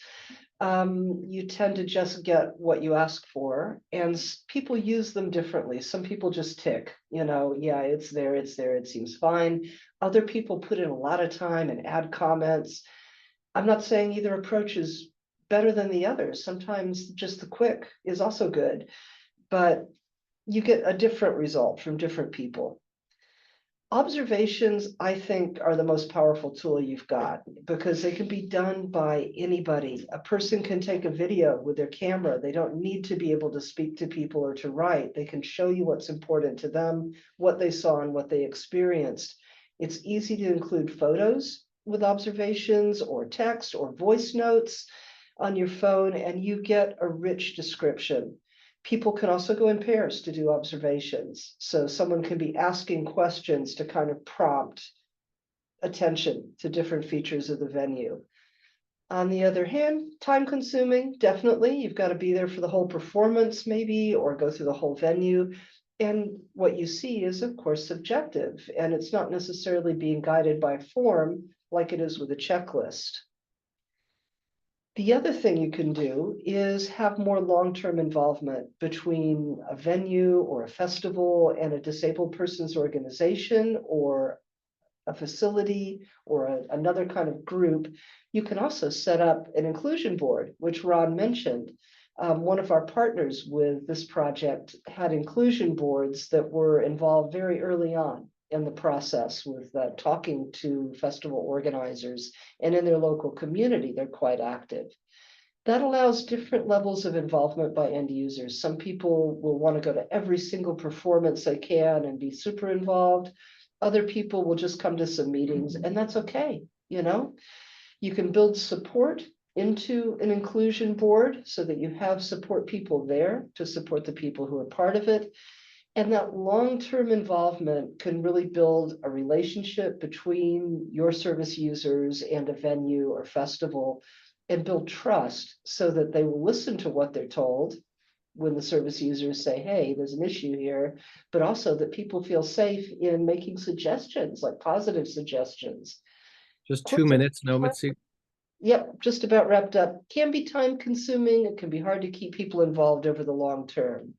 You tend to just get what you ask for, and people use them differently. Some people just tick, yeah, it's there, it seems fine. Other people put in a lot of time and add comments. I'm not saying either approach is better than the others. Sometimes just the quick is also good, but you get a different result from different people. Observations, I think, are the most powerful tool you've got because they can be done by anybody. A person can take a video with their camera. They don't need to be able to speak to people or to write. They can show you what's important to them, what they saw and what they experienced. It's easy to include photos with observations or text or voice notes on your phone, and you get a rich description. People can also go in pairs to do observations. So someone can be asking questions to kind of prompt attention to different features of the venue. On the other hand, time consuming, definitely. You've got to be there for the whole performance maybe, or go through the whole venue. And what you see is, of course, subjective, and it's not necessarily being guided by form like it is with a checklist. The other thing you can do is have more long-term involvement between a venue or a festival and a disabled person's organization or a facility or another kind of group. You can also set up an inclusion board, which Ron mentioned. One of our partners with this project had inclusion boards that were involved very early on in the process with talking to festival organizers, and in their local community, they're quite active. That allows different levels of involvement by end users. Some people will want to go to every single performance they can and be super involved. Other people will just come to some meetings, and that's okay. You can build support into an inclusion board so that you have support people there to support the people who are part of it. And that long-term involvement can really build a relationship between your service users and a venue or festival, and build trust so that they will listen to what they're told when the service users say, hey, there's an issue here, but also that people feel safe in making suggestions, like positive suggestions. Just 2 minutes now, Mitzi. Yep, just about wrapped up. Can be time consuming. It can be hard to keep people involved over the long term.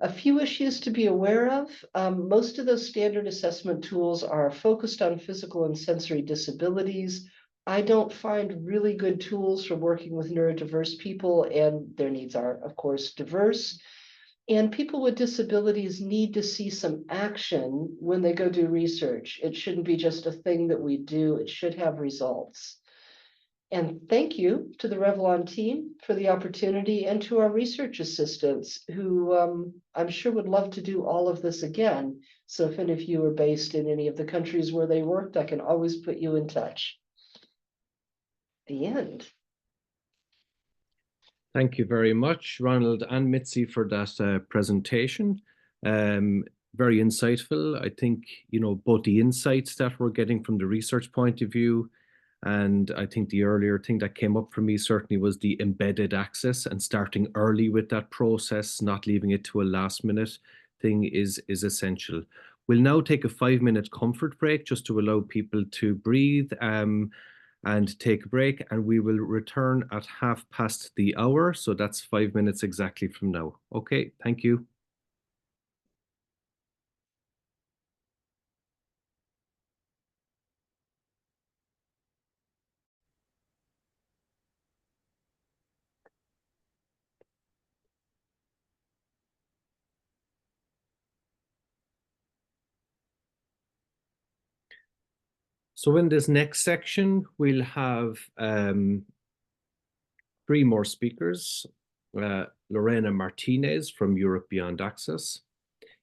A few issues to be aware of. Most of those standard assessment tools are focused on physical and sensory disabilities. I don't find really good tools for working with neurodiverse people, and their needs are, of course, diverse. And people with disabilities need to see some action when they go do research. It shouldn't be just a thing that we do. It should have results. And thank you to the Revelland team for the opportunity, and to our research assistants who I'm sure would love to do all of this again. So if any of you are based in any of the countries where they worked, I can always put you in touch. The end. Thank you very much, Ronald and Mitzi, for that presentation. Very insightful. I think, both the insights that we're getting from the research point of view, and I think the earlier thing that came up for me certainly was the embedded access, and starting early with that process, not leaving it to a last minute thing is essential. We'll now take a 5-minute comfort break just to allow people to breathe and take a break, and we will return at 1:30. So that's 5 minutes exactly from now. Okay, thank you. So in this next section, we'll have 3 more speakers. Lorena Martinez from Europe Beyond Access,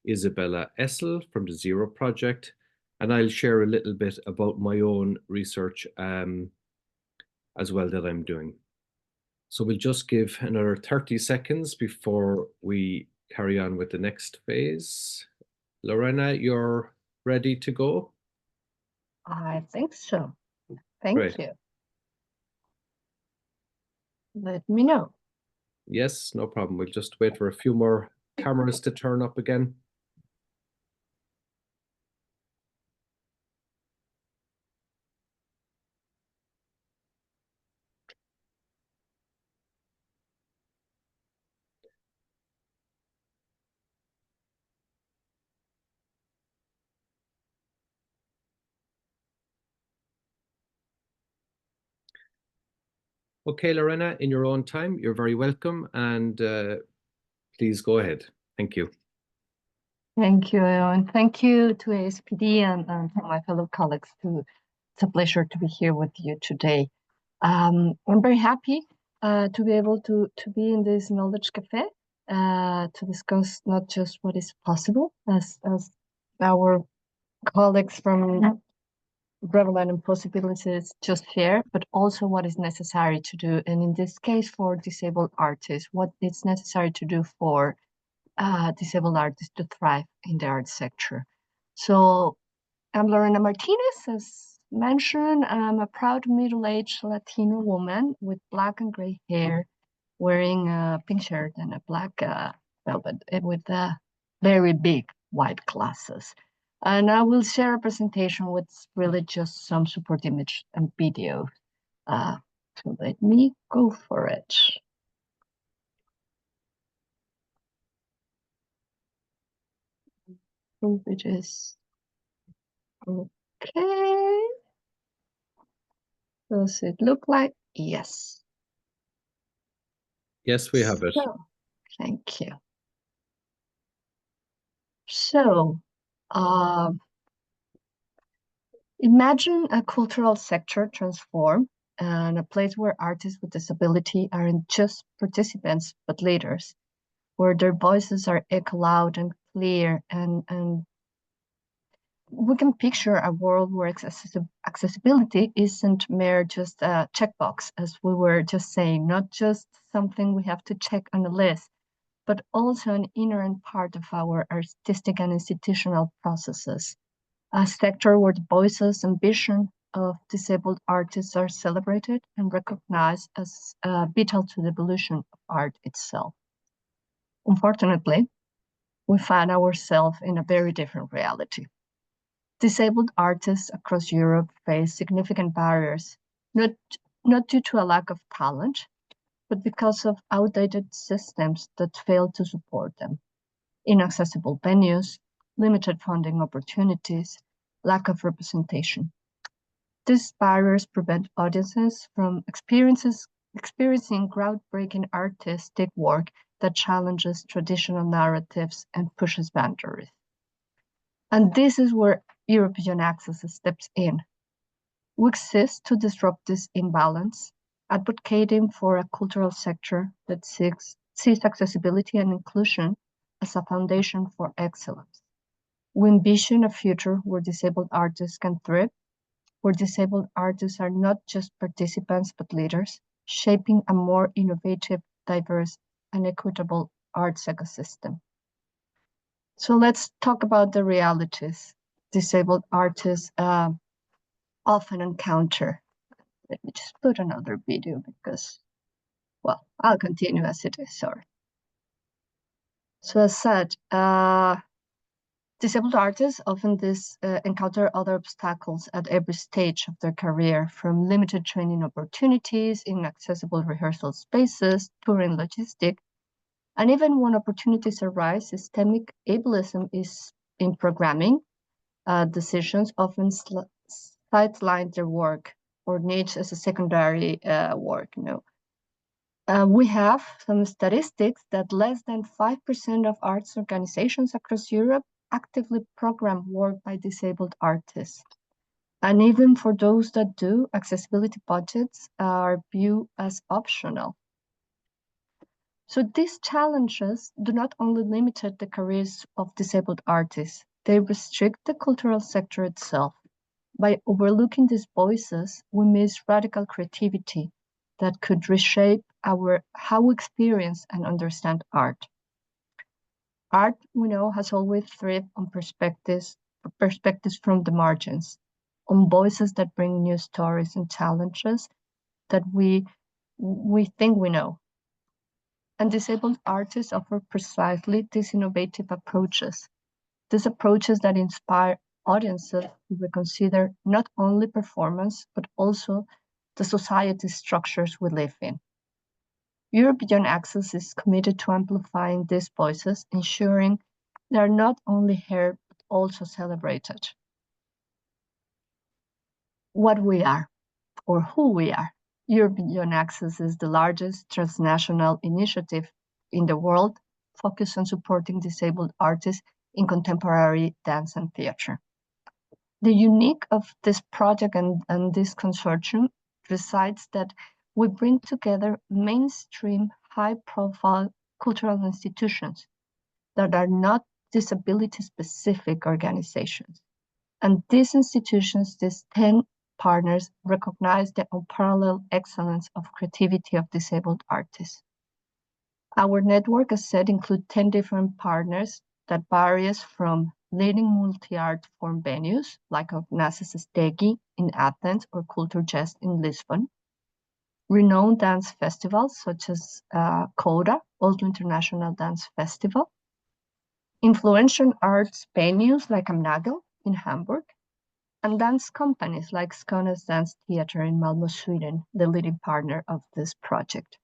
Isabella Essel from the Zero Project, and I'll share a little bit about my own research as well that I'm doing. So we'll just give another 30 seconds before we carry on with the next phase. Lorena, you're ready to go? I think so. Thank Great. you. Let me know. Yes, no problem. We'll just wait for a few more cameras to turn up again. Okay, Lorena, in your own time, you're very welcome, and please go ahead. Thank you. Thank you, and thank you to EASPD and to my fellow colleagues. It's a pleasure to be here with you today. I'm very happy to be able to be in this Knowledge Café to discuss not just what is possible, as our colleagues from Revelland and Possibilities just shared, but also what is necessary to do. And in this case, for disabled artists, what is necessary to do for disabled artists to thrive in the art sector. So I'm Lorena Martinez, as mentioned. I'm a proud middle-aged Latino woman with black and gray hair, wearing a pink shirt and a black velvet with very big white glasses. And I will share a presentation with really just some support image and video. So let me go for it. Hope it is okay. Does it look like? Yes. Yes, we have it. So, thank you. So, imagine a cultural sector transform and a place where artists with disability aren't just participants, but leaders, where their voices are echo loud and clear, and we can picture a world where accessibility isn't mere just a checkbox, as we were just saying, not just something we have to check on a list, but also an inherent part of our artistic and institutional processes. A sector where the voices and vision of disabled artists are celebrated and recognized as vital to the evolution of art itself. Unfortunately, we find ourselves in a very different reality. Disabled artists across Europe face significant barriers, not due to a lack of talent, but because of outdated systems that fail to support them. Inaccessible venues, limited funding opportunities, lack of representation. These barriers prevent audiences from experiencing groundbreaking artistic work that challenges traditional narratives and pushes boundaries. And this is where European Access steps in. We exist to disrupt this imbalance, advocating for a cultural sector that sees accessibility and inclusion as a foundation for excellence. We envision a future where disabled artists can thrive, where disabled artists are not just participants but leaders, shaping a more innovative, diverse, and equitable arts ecosystem. So let's talk about the realities disabled artists often encounter. Let me just put another video because, well, I'll continue as it is, sorry. So as said, disabled artists often encounter other obstacles at every stage of their career, from limited training opportunities, inaccessible rehearsal spaces, touring logistics, and even when opportunities arise, systemic ableism is in programming. Decisions often sideline their work or needs as a secondary work. We have some statistics that less than 5% of arts organizations across Europe actively program work by disabled artists. And even for those that do, accessibility budgets are viewed as optional. So these challenges do not only limit the careers of disabled artists, they restrict the cultural sector itself. By overlooking these voices, we miss radical creativity that could reshape how we experience and understand art. Art, we know, has always thrived on perspectives from the margins, on voices that bring new stories and challenges that we think we know. And disabled artists offer precisely these innovative approaches. These approaches that inspire audiences to reconsider not only performance, but also the society structures we live in. European Access is committed to amplifying these voices, ensuring they are not only heard, but also celebrated. What we are, or who we are. Europe Beyond Access is the largest transnational initiative in the world focused on supporting disabled artists in contemporary dance and theater. The unique of this project and this consortium resides that we bring together mainstream, high-profile cultural institutions that are not disability-specific organizations. And these institutions, these 10 partners, recognize the unparalleled excellence of creativity of disabled artists. Our network, as said, includes 10 different partners that varies from leading multi-art form venues like Ognasis Stegi in Athens or Culture Jazz in Lisbon, renowned dance festivals such as CODA, Oslo International Dance Festival, influential arts venues like Amnagel in Hamburg, and dance companies like Skånes Dance Theater in Malmö, Sweden, the leading partner of this project.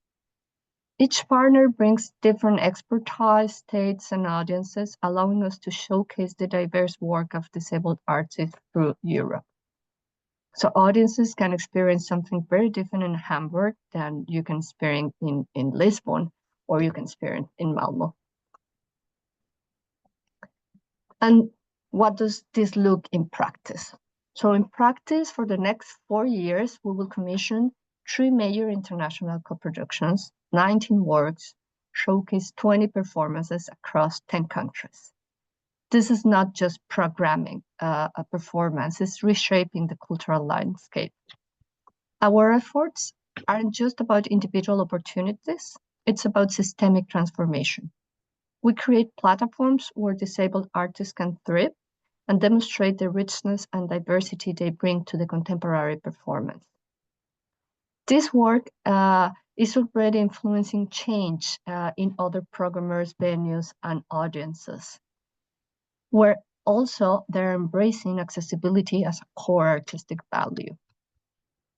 Each partner brings different expertise, states, and audiences, allowing us to showcase the diverse work of disabled artists through Europe. So audiences can experience something very different in Hamburg than you can experience in Lisbon, or you can experience in Malmö. And what does this look in practice? So in practice, for the next 4 years, we will commission 3 major international co-productions, 19 works, showcase 20 performances across 10 countries. This is not just programming a performance, it's reshaping the cultural landscape. Our efforts aren't just about individual opportunities, it's about systemic transformation. We create platforms where disabled artists can thrive and demonstrate the richness and diversity they bring to the contemporary performance. This work is already influencing change in other programmers, venues, and audiences, where also they're embracing accessibility as a core artistic value.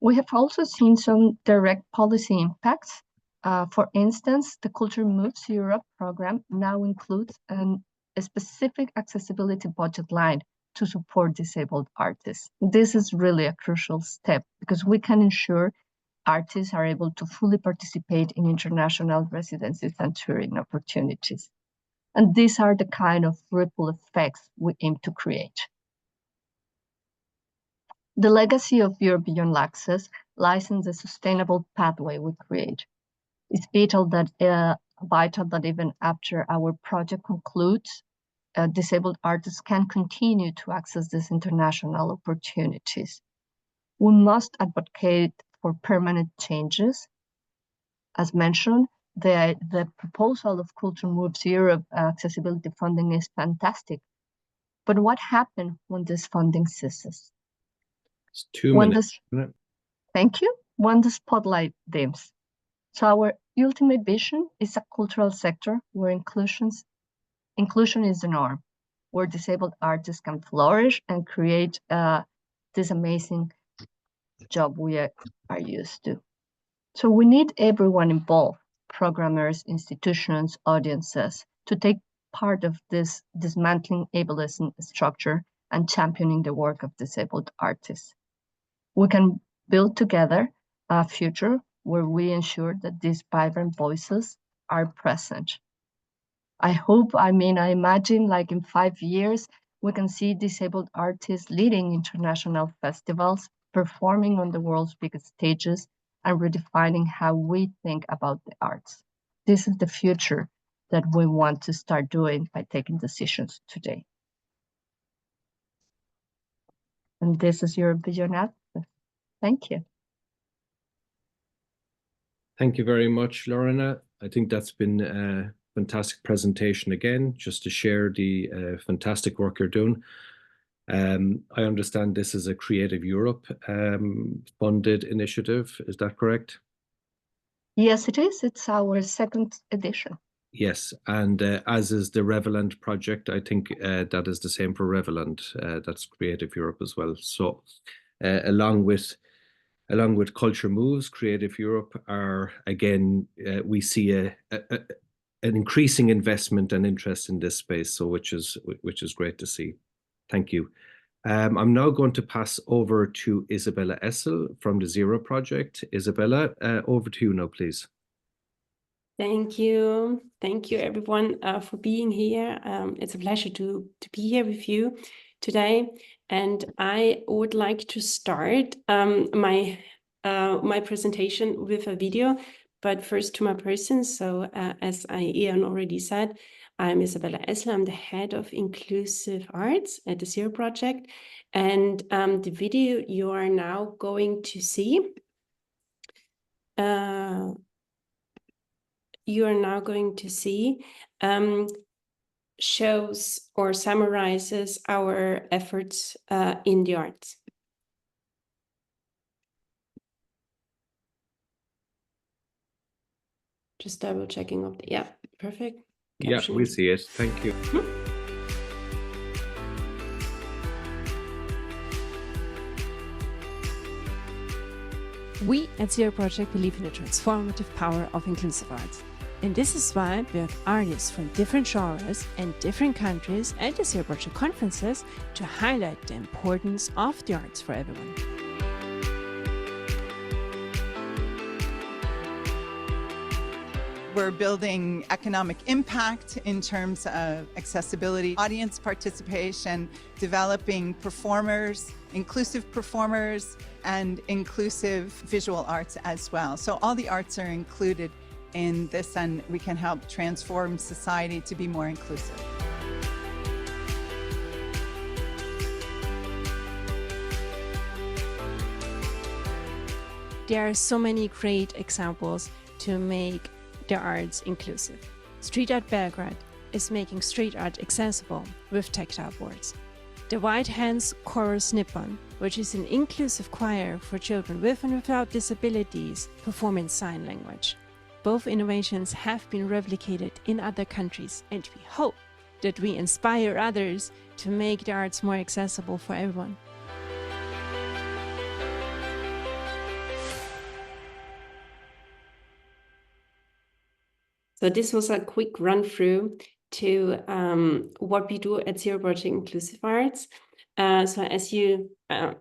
We have also seen some direct policy impacts. For instance, the Culture Moves Europe program now includes a specific accessibility budget line to support disabled artists. This is really a crucial step because we can ensure artists are able to fully participate in international residencies and touring opportunities. And these are the kind of ripple effects we aim to create. The legacy of Europe Beyond Access lies in the sustainable pathway we create. It's vital that even after our project concludes, disabled artists can continue to access these international opportunities. We must advocate for permanent changes. As mentioned, the proposal of Culture Moves Europe accessibility funding is fantastic. But what happens when this funding ceases? It's 2 minutes. Thank you. When the spotlight dims. So our ultimate vision is a cultural sector where inclusion is the norm, where disabled artists can flourish and create this amazing job we are used to. So we need everyone involved, programmers, institutions, audiences, to take part of this dismantling ableism structure and championing the work of disabled artists. We can build together a future where we ensure that these vibrant voices are present. I imagine like in 5 years, we can see disabled artists leading international festivals, performing on the world's biggest stages, and redefining how we think about the arts. This is the future that we want to start doing by taking decisions today. And this is Europe Beyond Access. Thank you. Thank you very much, Lorena. I think that's been a fantastic presentation again, just to share the fantastic work you're doing. I understand this is a Creative Europe funded initiative. Is that correct? Yes, it is. It's our 2nd edition. Yes, and as is the Revelland project, I think that is the same for Revelland. That's Creative Europe as well. So along with Culture Moves, Creative Europe are, again, we see an increasing investment and interest in this space, so which is great to see. Thank you. I'm now going to pass over to Isabella Essel from the Zero Project. Isabella, over to you now, please. Thank you. Thank you, everyone, for being here. It's a pleasure to be here with you today. And I would like to start my presentation with a video, but first to my person. So as Ian already said, I'm Isabella Essel. I'm the head of inclusive arts at the Zero Project. And the video you are now going to see shows or summarizes our efforts in the arts. Just double checking of the, yeah, perfect. Yeah, we see it. Thank you. We at Zero Project believe in the transformative power of inclusive arts. And this is why we have artists from different genres and different countries at the Zero Project conferences to highlight the importance of the arts for everyone. We're building economic impact in terms of accessibility, audience participation, developing performers, inclusive performers, and inclusive visual arts as well. So all the arts are included in this, and we can help transform society to be more inclusive. There are so many great examples to make the arts inclusive. Street Art Belgrade is making street art accessible with tactile boards. The White Hands Chorus Nippon, which is an inclusive choir for children with and without disabilities, perform in sign language. Both innovations have been replicated in other countries, and we hope that we inspire others to make the arts more accessible for everyone. So this was a quick run through to what we do at Zero Project Inclusive Arts. So as you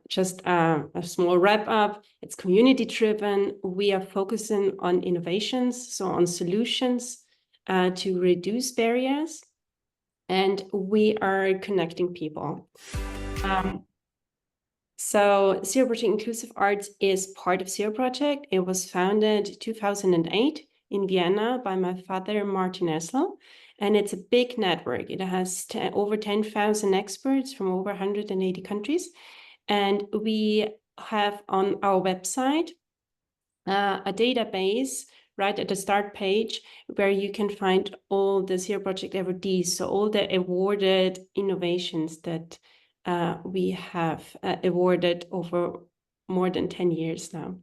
just a small wrap up, it's community driven. We are focusing on innovations, so on solutions to reduce barriers, and we are connecting people. So Zero Project Inclusive Arts is part of Zero Project. It was founded in 2008 in Vienna by my father, Martin Essel. And it's a big network. It has over 10,000 experts from over 180 countries. And we have on our website a database right at the start page where you can find all the Zero Project awardees, so all the awarded innovations that we have awarded over more than 10 years now.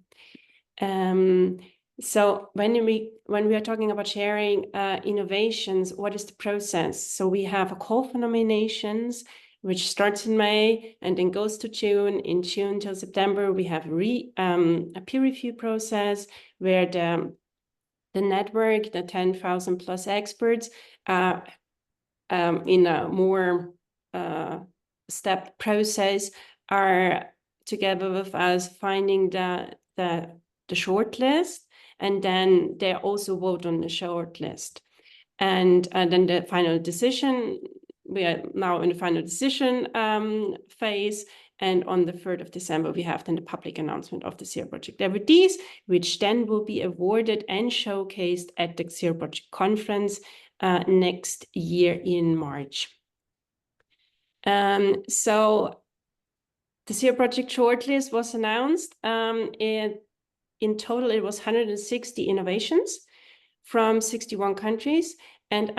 So when we are talking about sharing innovations, what is the process? So we have a call for nominations, which starts in May and then goes to June. In June till September, we have a peer review process where the network, the 10,000 plus experts, in a more stepped process, are together with us finding the short list. And then they also vote on the short list. And then the final decision, we are now in the final decision phase. And on the 3rd of December, we have then the public announcement of the Zero Project awardees, which then will be awarded and showcased at the Zero Project conference next year in March. So the Zero Project shortlist was announced. In total, it was 160 innovations from 61 countries. And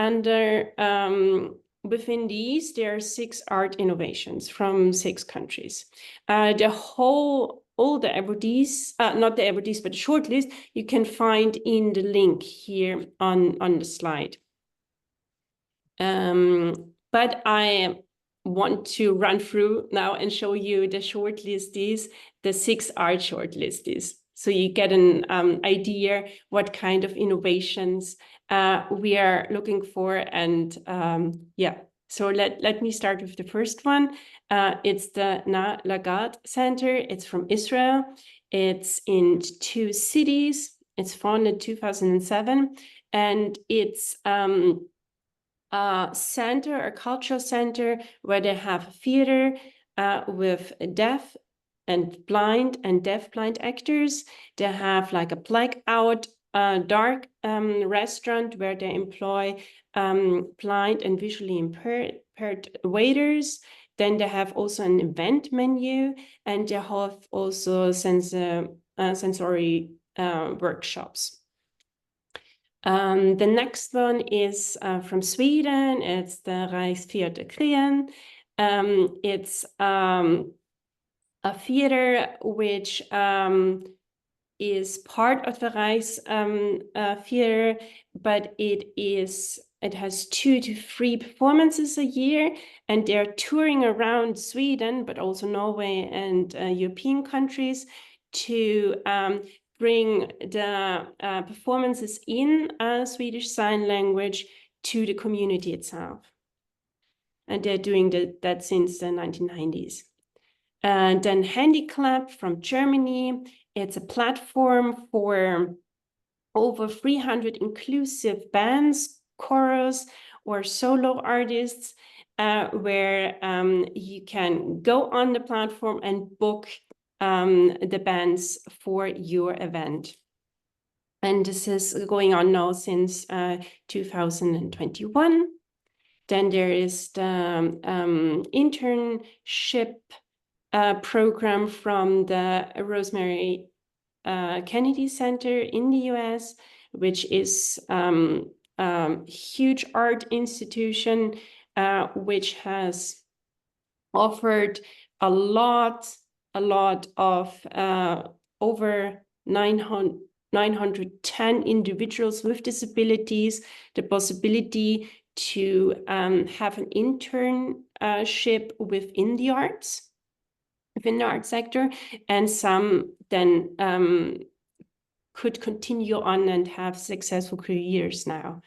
within these, there are 6 art innovations from 6 countries. All the awardees, not the awardees, but the shortlist, you can find in the link here on the slide. But I want to run through now and show you the shortlistees, the 6 art shortlistees. So you get an idea what kind of innovations we are looking for. And yeah, So let me start with the first one. It's the Na Lagat Center. It's from Israel. It's in 2 cities. It's founded 2007, and it's a center, a cultural center where they have a theater with deaf and deaf blind actors. They have like a blackout dark restaurant where they employ blind and visually impaired waiters. Then they have also an event menu, and they have also sensory workshops. The next one is from Sweden. It's the Reichsteatern. It's a theater which is part of the Reichstheater, but it has 2 to 3 performances a year, and they're touring around Sweden, but also Norway and European countries to bring the performances in Swedish Sign Language to the community itself. And they're doing that since the 1990s. And then Handiclap from Germany. It's a platform for over 300 inclusive bands, chorus, or solo artists, where you can go on the platform and book the bands for your event. And this is going on now since 2021. Then there is the internship program from the Rosemary Kennedy Center in the US, which is a huge art institution which has offered a lot of over 910 individuals with disabilities the possibility to have an internship within the arts sector, and some then could continue on and have successful careers now.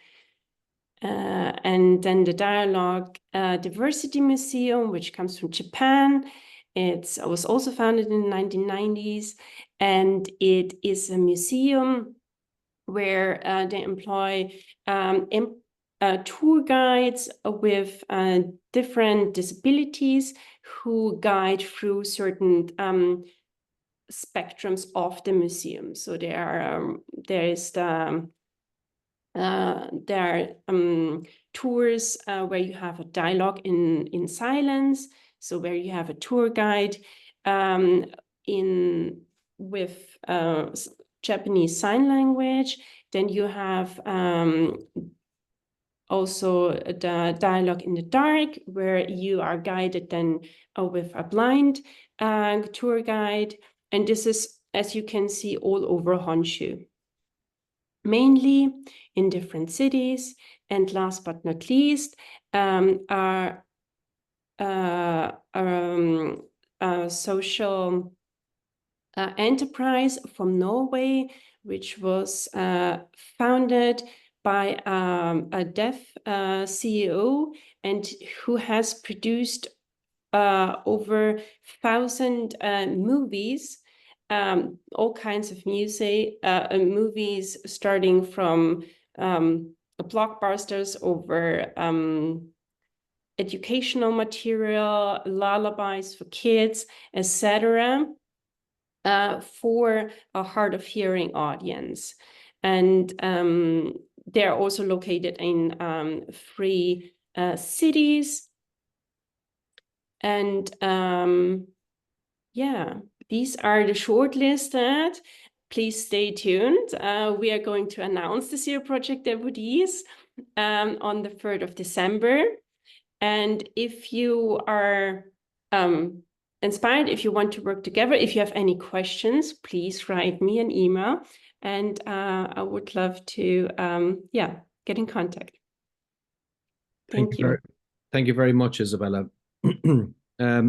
And then the Dialogue Diversity Museum, which comes from Japan. It was also founded in the 1990s, and it is a museum where they employ tour guides with different disabilities who guide through certain spectrums of the museum. So there are tours where you have a dialogue in silence, so where you have a tour guide with Japanese Sign Language. Then you have also the dialogue in the dark, where you are guided then with a blind tour guide. And this is, as you can see, all over Honshu, mainly in different cities. And last but not least, our social enterprise from Norway, which was founded by a deaf CEO, and who has produced over 1,000 movies, all kinds of movies, starting from blockbusters over educational material, lullabies for kids, etc., for a hard of hearing audience. And they're also located in 3 cities. And yeah, these are the shortlisted. Please stay tuned. We are going to announce the Zero Project devotees on the 3rd of December. And if you are inspired, if you want to work together, if you have any questions, please write me an email, and I would love to get in contact. Thank you. Thank you very much, Isabella. I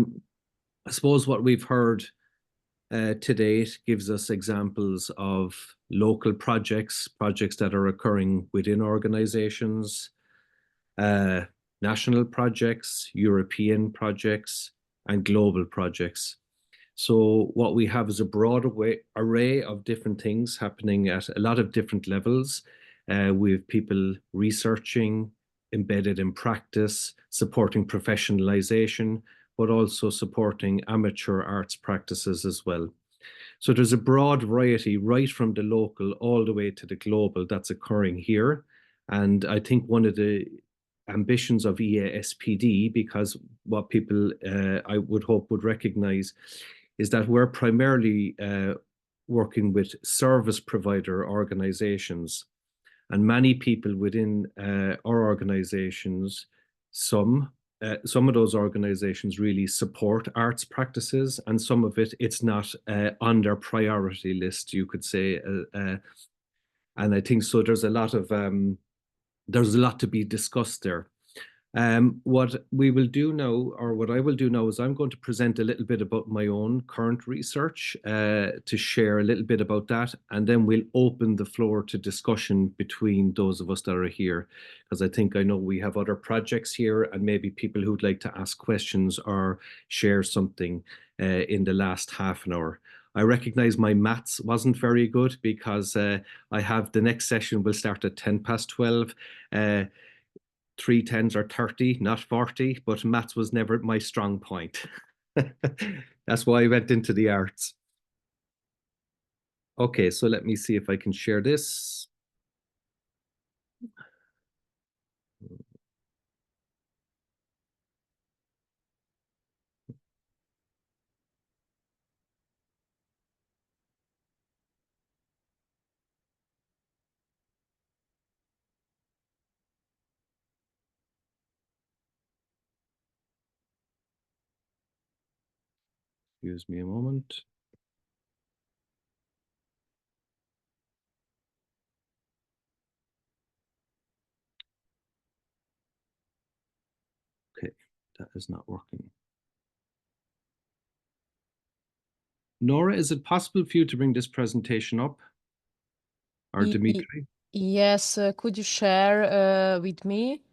suppose what we've heard to date gives us examples of local projects that are occurring within organizations, national projects, European projects, and global projects. So what we have is a broad array of different things happening at a lot of different levels. We have people researching, embedded in practice, supporting professionalization, but also supporting amateur arts practices as well. So there's a broad variety right from the local all the way to the global that's occurring here. And I think one of the ambitions of EASPD, because what people I would hope would recognize is that we're primarily working with service provider organizations, and many people within our organizations, some of those organizations really support arts practices, and some of it's not on their priority list, you could say. And I think so there's a lot to be discussed there. What we will do now, or what I will do now, is I'm going to present a little bit about my own current research to share a little bit about that, and then we'll open the floor to discussion between those of us that are here, because I know we have other projects here and maybe people who'd like to ask questions or share something in the last half an hour. I recognize my maths wasn't very good because I have the next session will start at 12:10. 3 10s are 30, not 40, but maths was never my strong point. That's why I went into the arts. Okay, so let me see if I can share this. Excuse me a moment. Okay, that is not working. Nora, is it possible for you to bring this presentation up? Or Dimitri? Yes, could you share with me?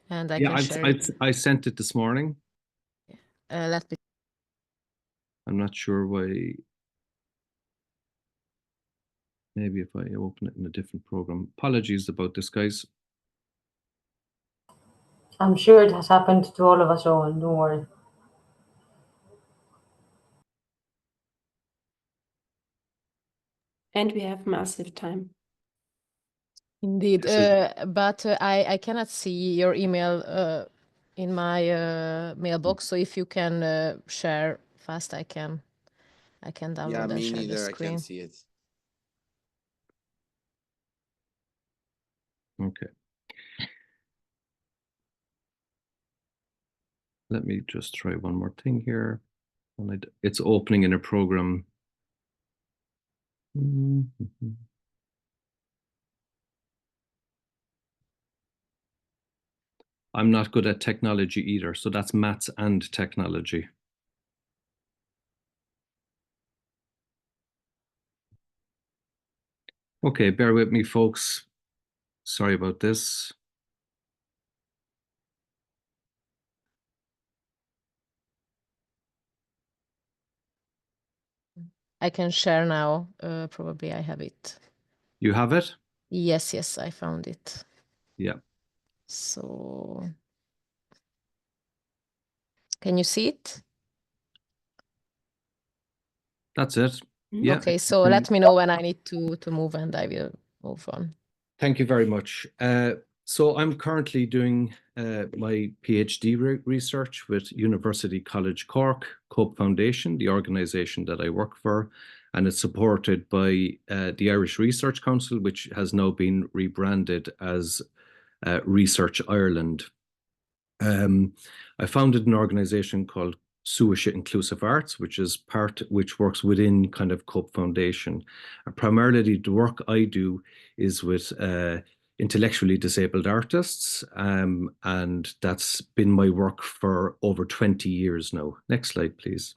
And I can share it. I sent it this morning. Let me. I'm not sure why. Maybe if I open it in a different program. Apologies about this, guys. I'm sure it has happened to all of us, Owen. Don't worry. And we have massive time. Indeed, but I cannot see your email in my mailbox. So if you can share fast, I can download and share the screen. I can't see it. Okay. Let me just try one more thing here. It's opening in a program. I'm not good at technology either, so that's maths and technology. Okay, bear with me, folks. Sorry about this. I can share now. Probably I have it. You have it? Yes, I found it. Yeah. So, can you see it? That's it. Yeah. Okay, so let me know when I need to move and I will move on. Thank you very much. So I'm currently doing my PhD research with University College Cork, Cope Foundation, the organisation that I work for, and it's supported by the Irish Research Council, which has now been rebranded as Research Ireland. I founded an organisation called Suasha Inclusive Arts, which works within kind of Cope Foundation. Primarily the work I do is with intellectually disabled artists, and that's been my work for over 20 years now. Next slide, please.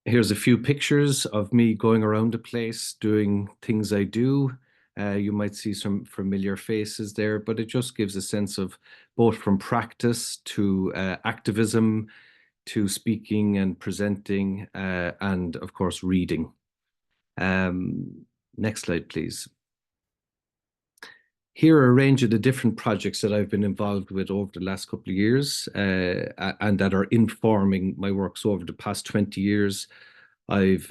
Here's a few pictures of me going around the place doing things I do. You might see some familiar faces there, but it just gives a sense of both from practice to activism, to speaking and presenting, and of course, reading. Next slide, please. Here are a range of the different projects that I've been involved with over the last couple of years and that are informing my work. So over the past 20 years, I've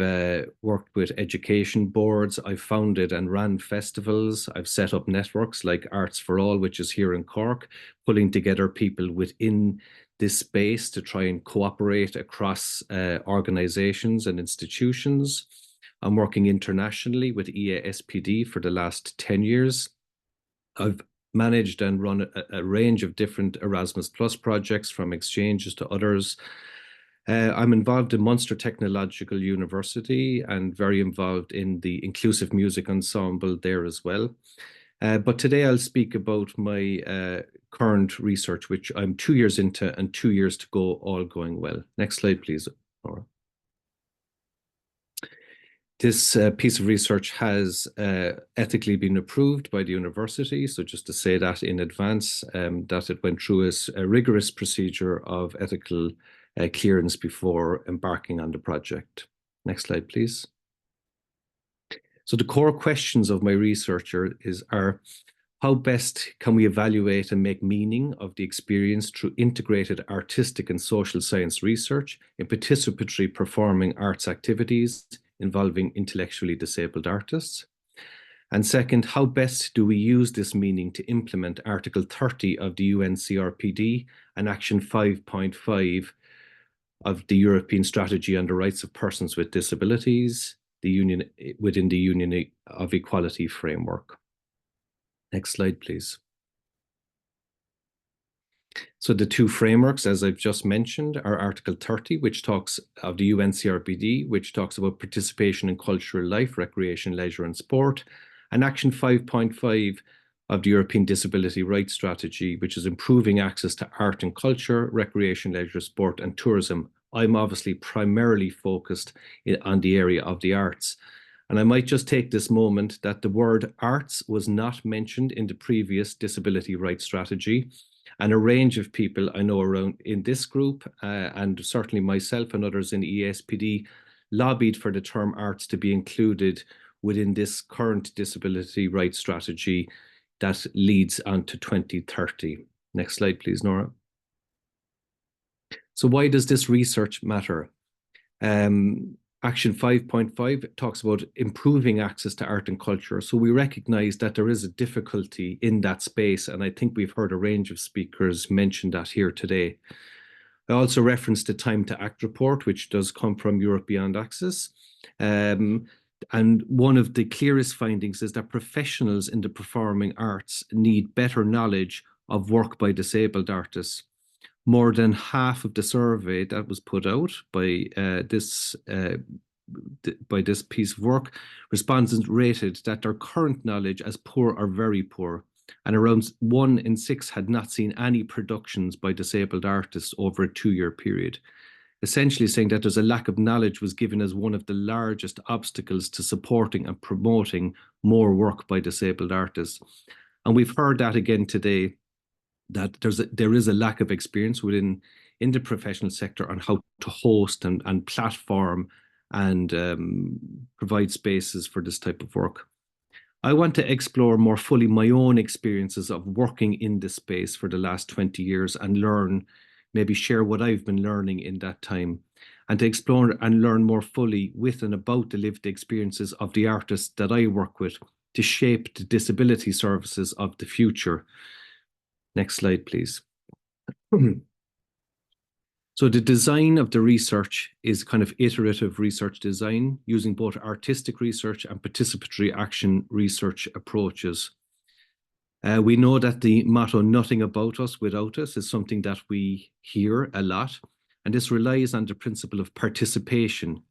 worked with education boards, I've founded and ran festivals, I've set up networks like Arts for All, which is here in Cork, pulling together people within this space to try and cooperate across organizations and institutions. I'm working internationally with EASPD for the last 10 years. I've managed and run a range of different Erasmus Plus projects, from exchanges to others. I'm involved in Munster Technological University and very involved in the Inclusive Music Ensemble there as well. But today I'll speak about my current research, which I'm 2 years into and 2 years to go, all going well. Next slide, please, Laura. This piece of research has ethically been approved by the university. So just to say that in advance, that it went through a rigorous procedure of ethical clearance before embarking on the project. Next slide, please. So the core questions of my research are how best can we evaluate and make meaning of the experience through integrated artistic and social science research in participatory performing arts activities involving intellectually disabled artists? And second, how best do we use this meaning to implement Article 30 of the UNCRPD and Action 5.5 of the European Strategy on the Rights of Persons with Disabilities, within the Union of Equality framework? Next slide, please. So the two frameworks, as I've just mentioned, are Article 30, which talks of the UNCRPD, which talks about participation in cultural life, recreation, leisure, and sport, and Action 5.5 of the European Disability Rights Strategy, which is improving access to art and culture, recreation, leisure, sport, and tourism. I'm obviously primarily focused on the area of the arts. And I might just take this moment that the word arts was not mentioned in the previous disability rights strategy. And a range of people I know around in this group, and certainly myself and others in EASPD, lobbied for the term arts to be included within this current disability rights strategy that leads on to 2030. Next slide, please, Nora. So why does this research matter? Action 5.5 talks about improving access to art and culture. So we recognize that there is a difficulty in that space. And I think we've heard a range of speakers mention that here today. I also referenced the Time to Act report, which does come from Europe Beyond Access. And one of the clearest findings is that professionals in the performing arts need better knowledge of work by disabled artists. More than half of the survey that was put out by this piece of work, respondents rated that their current knowledge as poor or very poor, and around 1 in 6 had not seen any productions by disabled artists over a 2-year period, essentially saying that there's a lack of knowledge was given as one of the largest obstacles to supporting and promoting more work by disabled artists. And we've heard that again today, that there is a lack of experience in the professional sector on how to host and platform and provide spaces for this type of work. I want to explore more fully my own experiences of working in this space for the last 20 years and learn, maybe share what I've been learning in that time, and to explore and learn more fully with and about the lived experiences of the artists that I work with to shape the disability services of the future. Next slide, please. So the design of the research is kind of iterative research design using both artistic research and participatory action research approaches. We know that the motto, "Nothing about us without us," is something that we hear a lot, and this relies on the principle of participation.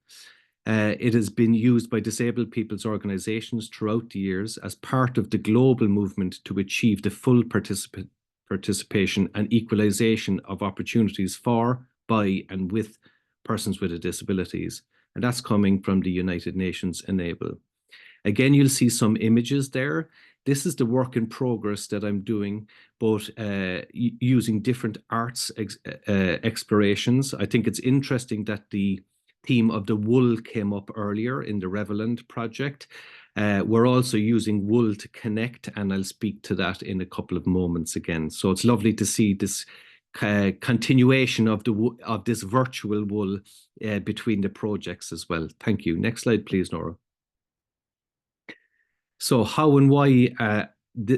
It has been used by disabled people's organizations throughout the years as part of the global movement to achieve the full participation and equalization of opportunities for, by, and with persons with disabilities. And that's coming from the United Nations Enable. Again, you'll see some images there. This is the work in progress that I'm doing, both using different arts explorations. I think it's interesting that the theme of the wool came up earlier in the Revelland project. We're also using wool to connect, and I'll speak to that in a couple of moments again. So it's lovely to see this continuation of this virtual wool between the projects as well. Thank you. Next slide, please, Nora. So how and why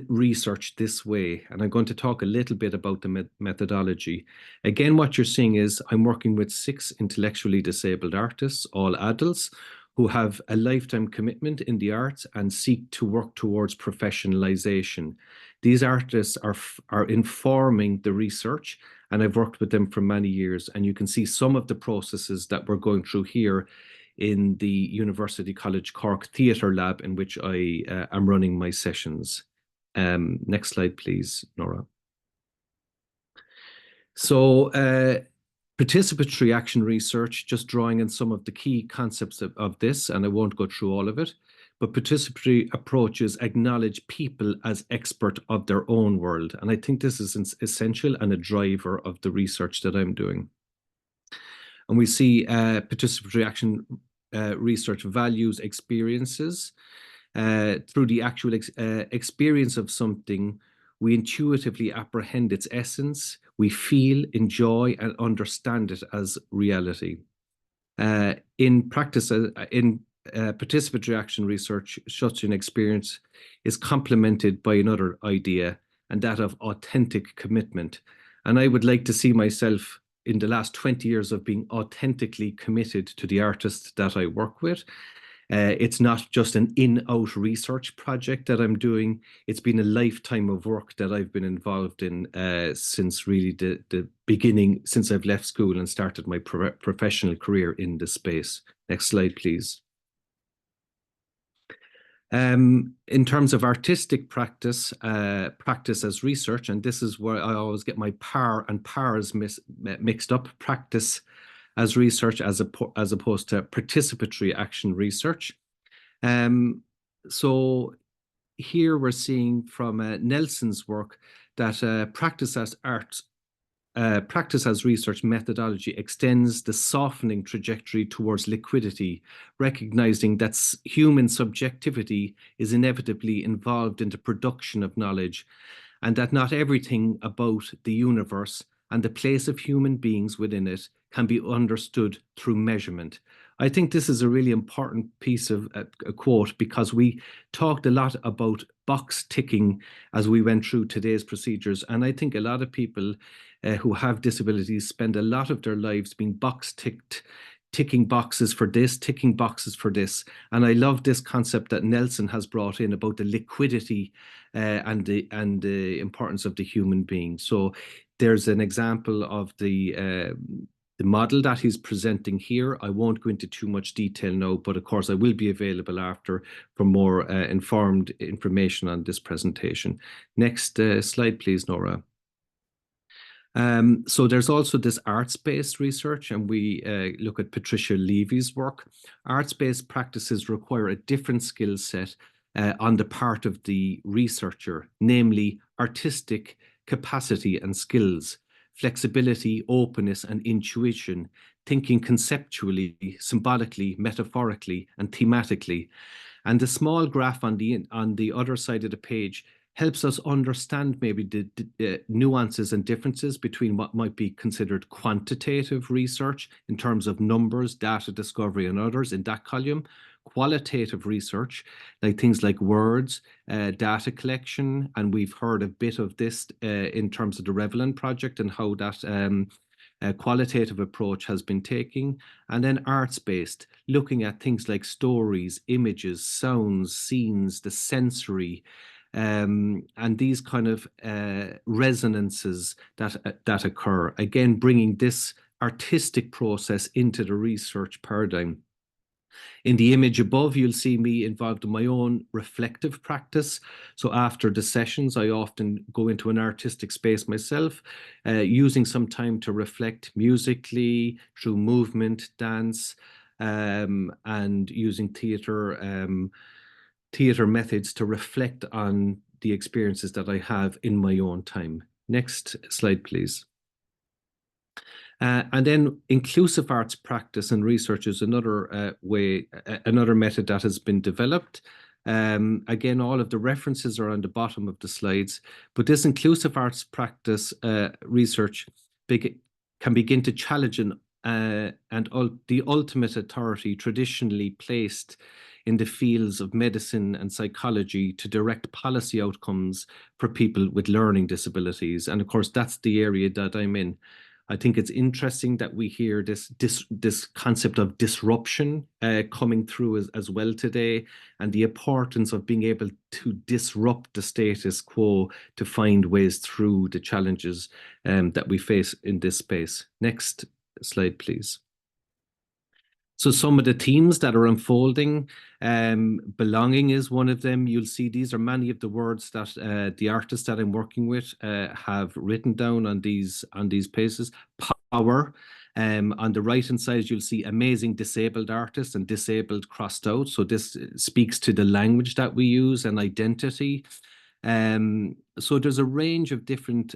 research this way? And I'm going to talk a little bit about the methodology. Again, what you're seeing is I'm working with 6 intellectually disabled artists, all adults, who have a lifetime commitment in the arts and seek to work towards professionalization. These artists are informing the research, and I've worked with them for many years. And you can see some of the processes that we're going through here in the University College Cork Theatre Lab, in which I am running my sessions. Next slide, please, Nora. So participatory action research, just drawing in some of the key concepts of this, and I won't go through all of it, but participatory approaches acknowledge people as expert of their own world. And I think this is essential and a driver of the research that I'm doing. And we see participatory action research values experiences. Through the actual experience of something, we intuitively apprehend its essence, we feel, enjoy, and understand it as reality. In practice, participatory action research, such an experience is complemented by another idea, and that of authentic commitment. And I would like to see myself in the last 20 years of being authentically committed to the artists that I work with. It's not just an in-out research project that I'm doing. It's been a lifetime of work that I've been involved in since really the beginning, since I've left school and started my professional career in this space. Next slide, please. In terms of artistic practice, practice as research, and this is where I always get my PAR and PARs mixed up, practice as research as opposed to participatory action research. So here we're seeing from Nelson's work that practice as research methodology extends the softening trajectory towards liquidity, recognizing that human subjectivity is inevitably involved in the production of knowledge, and that not everything about the universe and the place of human beings within it can be understood through measurement. I think this is a really important piece of a quote, because we talked a lot about box ticking as we went through today's procedures. And I think a lot of people who have disabilities spend a lot of their lives being ticking boxes for this, ticking boxes for this. And I love this concept that Nelson has brought in about the liquidity and the importance of the human being. So there's an example of the model that he's presenting here. I won't go into too much detail now, but of course I will be available after for more informed information on this presentation. Next slide, please, Nora. So there's also this arts-based research, and we look at Patricia Levy's work. Arts-based practices require a different skill set on the part of the researcher, namely artistic capacity and skills, flexibility, openness, and intuition, thinking conceptually, symbolically, metaphorically, and thematically. And the small graph on the other side of the page helps us understand maybe the nuances and differences between what might be considered quantitative research in terms of numbers, data discovery, and others in that column. Qualitative research, like things like words, data collection, and we've heard a bit of this in terms of the Revelland project and how that qualitative approach has been taking. And then arts-based, looking at things like stories, images, sounds, scenes, the sensory, and these kind of resonances that occur. Again, bringing this artistic process into the research paradigm. In the image above, you'll see me involved in my own reflective practice. So after the sessions, I often go into an artistic space myself, using some time to reflect musically, through movement, dance, and using theatre theatre methods to reflect on the experiences that I have in my own time. Next slide, please. And then inclusive arts practice and research is another another method that has been developed. Again, all of the references are on the bottom of the slides, but this inclusive arts practice research can begin to challenge the ultimate authority traditionally placed in the fields of medicine and psychology to direct policy outcomes for people with learning disabilities. And of course, that's the area that I'm in. I think it's interesting that we hear this concept of disruption coming through as well today, and the importance of being able to disrupt the status quo to find ways through the challenges that we face in this space. Next slide, please. So some of the themes that are unfolding, belonging is one of them. You'll see these are many of the words that the artists that I'm working with have written down on these pages. Power. On the right-hand side, you'll see amazing disabled artists and disabled crossed out. So this speaks to the language that we use and identity. So there's a range of different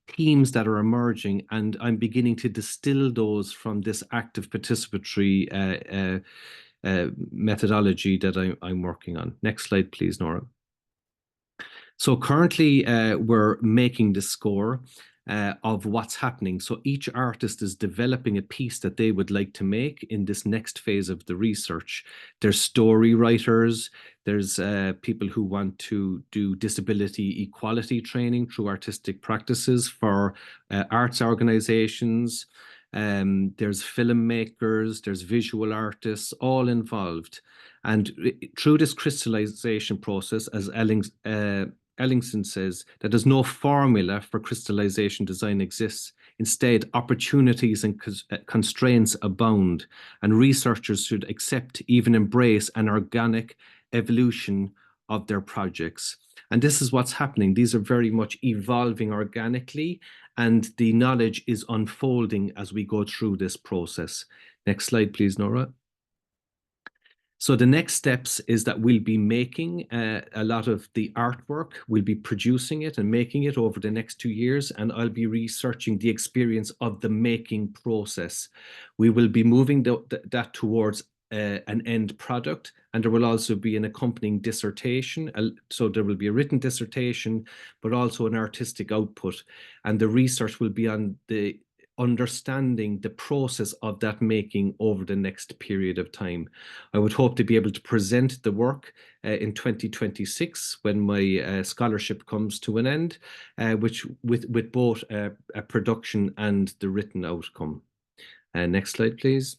themes that are emerging, and I'm beginning to distill those from this active participatory methodology that I'm working on. Next slide, please, Nora. So currently we're making the score of what's happening. So each artist is developing a piece that they would like to make in this next phase of the research. There's story writers, there's people who want to do disability equality training through artistic practices for arts organizations. There's filmmakers, there's visual artists, all involved. And through this crystallization process, as Ellingson says, that there's no formula for crystallization design exists. Instead, opportunities and constraints abound, and researchers should accept, even embrace, an organic evolution of their projects. And this is what's happening. These are very much evolving organically, and the knowledge is unfolding as we go through this process. Next slide, please, Nora. So the next steps is that we'll be making a lot of the artwork. We'll be producing it and making it over the next 2 years, and I'll be researching the experience of the making process. We will be moving that towards an end product, and there will also be an accompanying dissertation. So there will be a written dissertation, but also an artistic output. And the research will be on the understanding the process of that making over the next period of time. I would hope to be able to present the work in 2026 when my scholarship comes to an end, which with both a production and the written outcome. Next slide, please.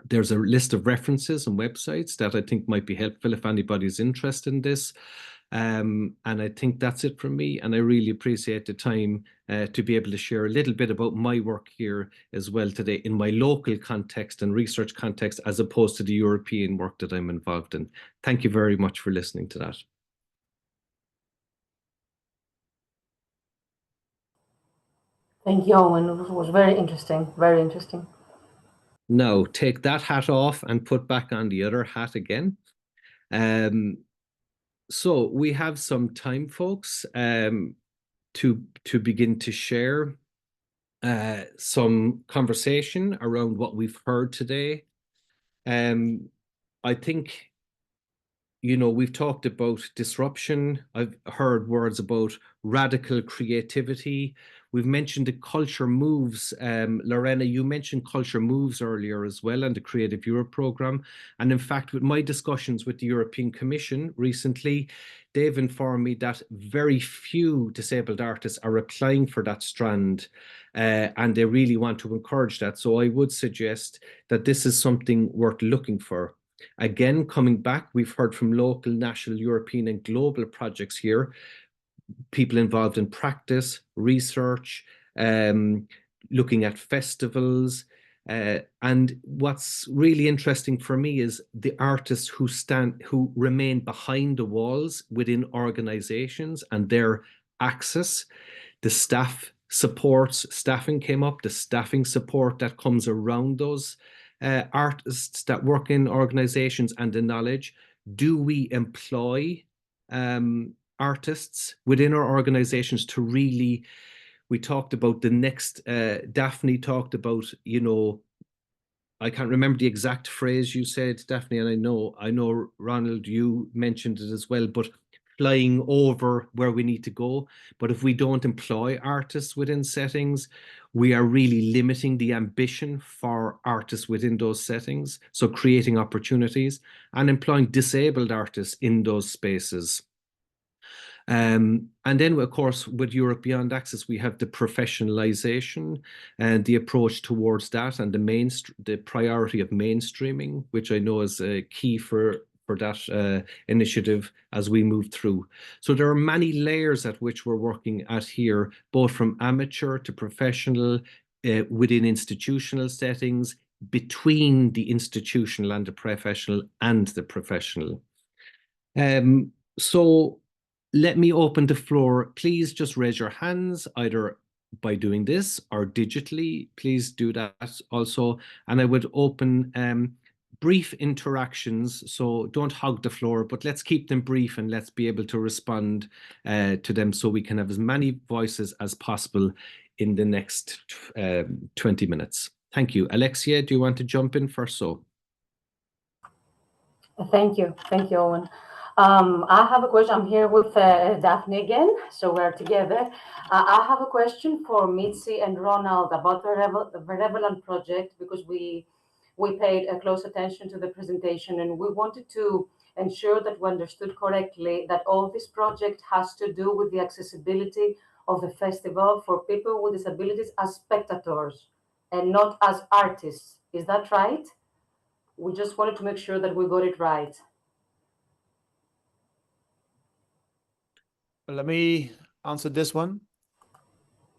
There's a list of references and websites that I think might be helpful if anybody's interested in this. And I think that's it from me. And I really appreciate the time to be able to share a little bit about my work here as well today in my local context and research context, as opposed to the European work that I'm involved in. Thank you very much for listening to that. Thank you, Owen. It was very interesting, very interesting. Now, take that hat off and put back on the other hat again. So we have some time, folks, to begin to share some conversation around what we've heard today. I think, you know, we've talked about disruption. I've heard words about radical creativity. We've mentioned the culture moves. Lorena, you mentioned culture moves earlier as well, and the Creative Europe programme. And in fact, with my discussions with the European Commission recently, they've informed me that very few disabled artists are applying for that strand, and they really want to encourage that. So I would suggest that this is something worth looking for. Again, coming back, we've heard from local, national, European and global projects here, people involved in practice, research, looking at festivals. And what's really interesting for me is the artists who remain behind the walls within organizations and their access. The staff supports, staffing came up, the staffing support that comes around those artists that work in organizations, and the knowledge. do we employ artists within our organizations to really, we talked about the next, Daphne talked about, I can't remember the exact phrase you said, Daphne, and I know, Ronald, you mentioned it as well, but flying over where we need to go. But if we don't employ artists within settings, we are really limiting the ambition for artists within those settings. So creating opportunities and employing disabled artists in those spaces. And then, of course, with Europe Beyond Access, we have the professionalization and the approach towards that, and the priority of mainstreaming, which I know is key for that initiative as we move through. So there are many layers at which we're working at here, both from amateur to professional, within institutional settings, between the institutional and the professional, and the professional. So let me open the floor. Please just raise your hands, either by doing this or digitally. Please do that also. And I would open brief interactions. So don't hog the floor, but let's keep them brief and let's be able to respond to them so we can have as many voices as possible in the next 20 minutes. Thank you. Alexia, do you want to jump in first? Thank you, Owen. I have a question. I'm here with Daphne again, so we're together. I have a question for Mitzi and Ronald about the Revelland project, because we paid close attention to the presentation, and we wanted to ensure that we understood correctly that all this project has to do with the accessibility of the festival for people with disabilities as spectators and not as artists. Is that right? We just wanted to make sure that we got it right. Let me answer this one.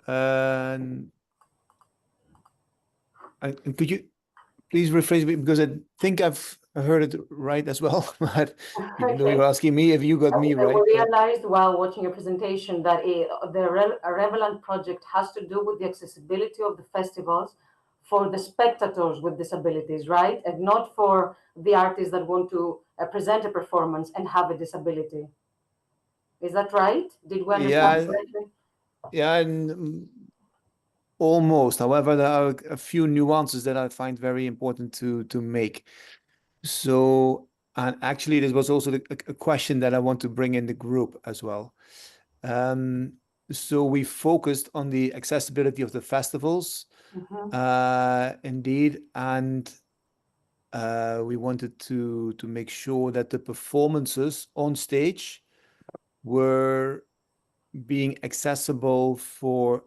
And could you please rephrase it, because I think I've heard it right as well. But even though you're asking me if you got me right. We realized while watching your presentation that the Revelland project has to do with the accessibility of the festivals for the spectators with disabilities, right? And not for the artists that want to present a performance and have a disability. Is that right? Did we understand correctly? Yeah, and almost. However, there are a few nuances that I find very important to make. So, and actually, this was also a question that I want to bring in the group as well. So we focused on the accessibility of the festivals, indeed, and we wanted to make sure that the performances on stage were being accessible for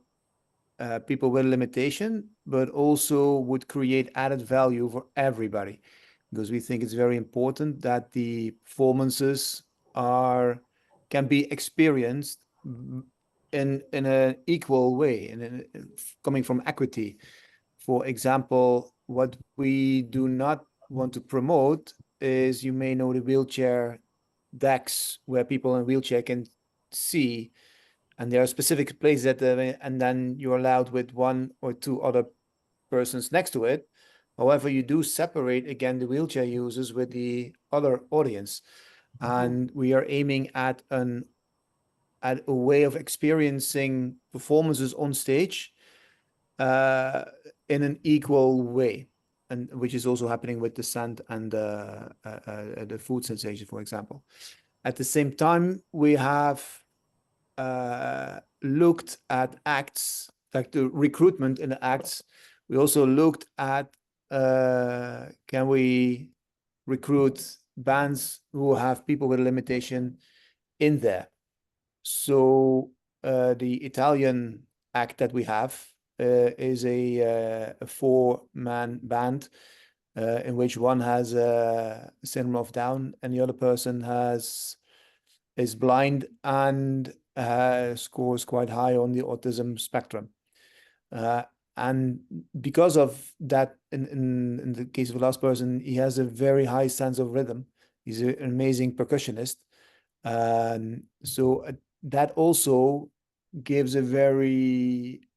people with limitation, but also would create added value for everybody, because we think it's very important that the performances can be experienced in an equal way, and coming from equity. For example, what we do not want to promote is, you may know, the wheelchair decks where people in wheelchair can see, and there are specific places that and then you're allowed with one or two other persons next to it. However, you do separate again the wheelchair users with the other audience, and we are aiming at a way of experiencing performances on stage in an equal way, and which is also happening with the sound and the food sensation, for example. At the same time, we have looked at acts, like the recruitment in the acts. We also looked at can we recruit bands who have people with a limitation in there. So the Italian act that we have is a 4-man band in which one has a syndrome of Down and the other person is blind and scores quite high on the autism spectrum. And because of that, in the case of the last person, he has a very high sense of rhythm. He's an amazing percussionist. So that also gives a very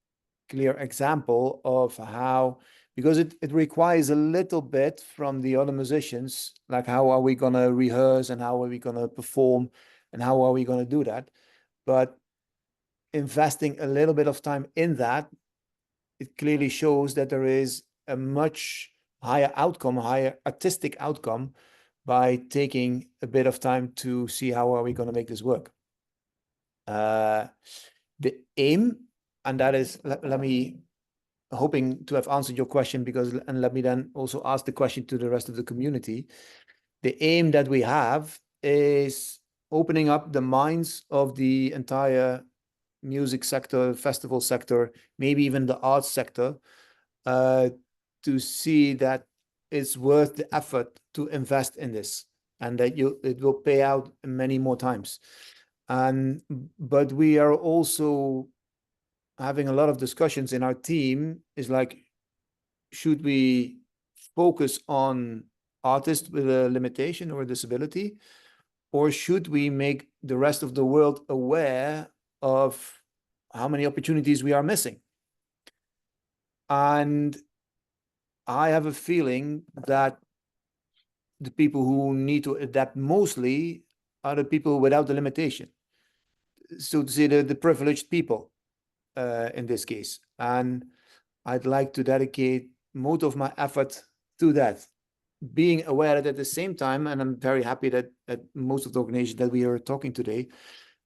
clear example of how because it requires a little bit from the other musicians, like how are we going to rehearse and how are we going to perform and how are we going to do that. But investing a little bit of time in that, it clearly shows that there is a much higher outcome, higher artistic outcome by taking a bit of time to see how are we going to make this work. The aim, and that is, let me, hoping to have answered your question, and let me then also ask the question to the rest of the community. The aim that we have is opening up the minds of the entire music sector, festival sector, maybe even the arts sector, to see that it's worth the effort to invest in this, and that it will pay out many more times. But we are also having a lot of discussions in our team, is like, should we focus on artists with a limitation or a disability, or should we make the rest of the world aware of how many opportunities we are missing? And I have a feeling that the people who need to adapt mostly are the people without the limitation. So to say, the privileged people in this case. And I'd like to dedicate most of my effort to that, being aware that at the same time, and I'm very happy that at most of the organizations that we are talking today,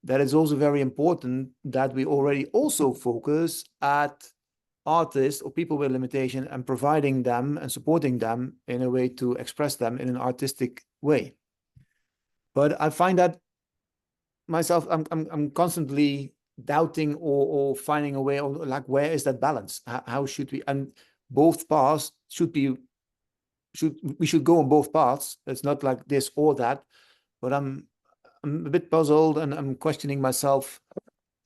that it's also very important that we already also focus at artists or people with limitation and providing them and supporting them in a way to express them in an artistic way. But I find that myself, I'm constantly doubting or finding a way, or like, where is that balance? How should we? And both paths we should go on both paths. It's not like this or that, but I'm a bit puzzled and I'm questioning myself.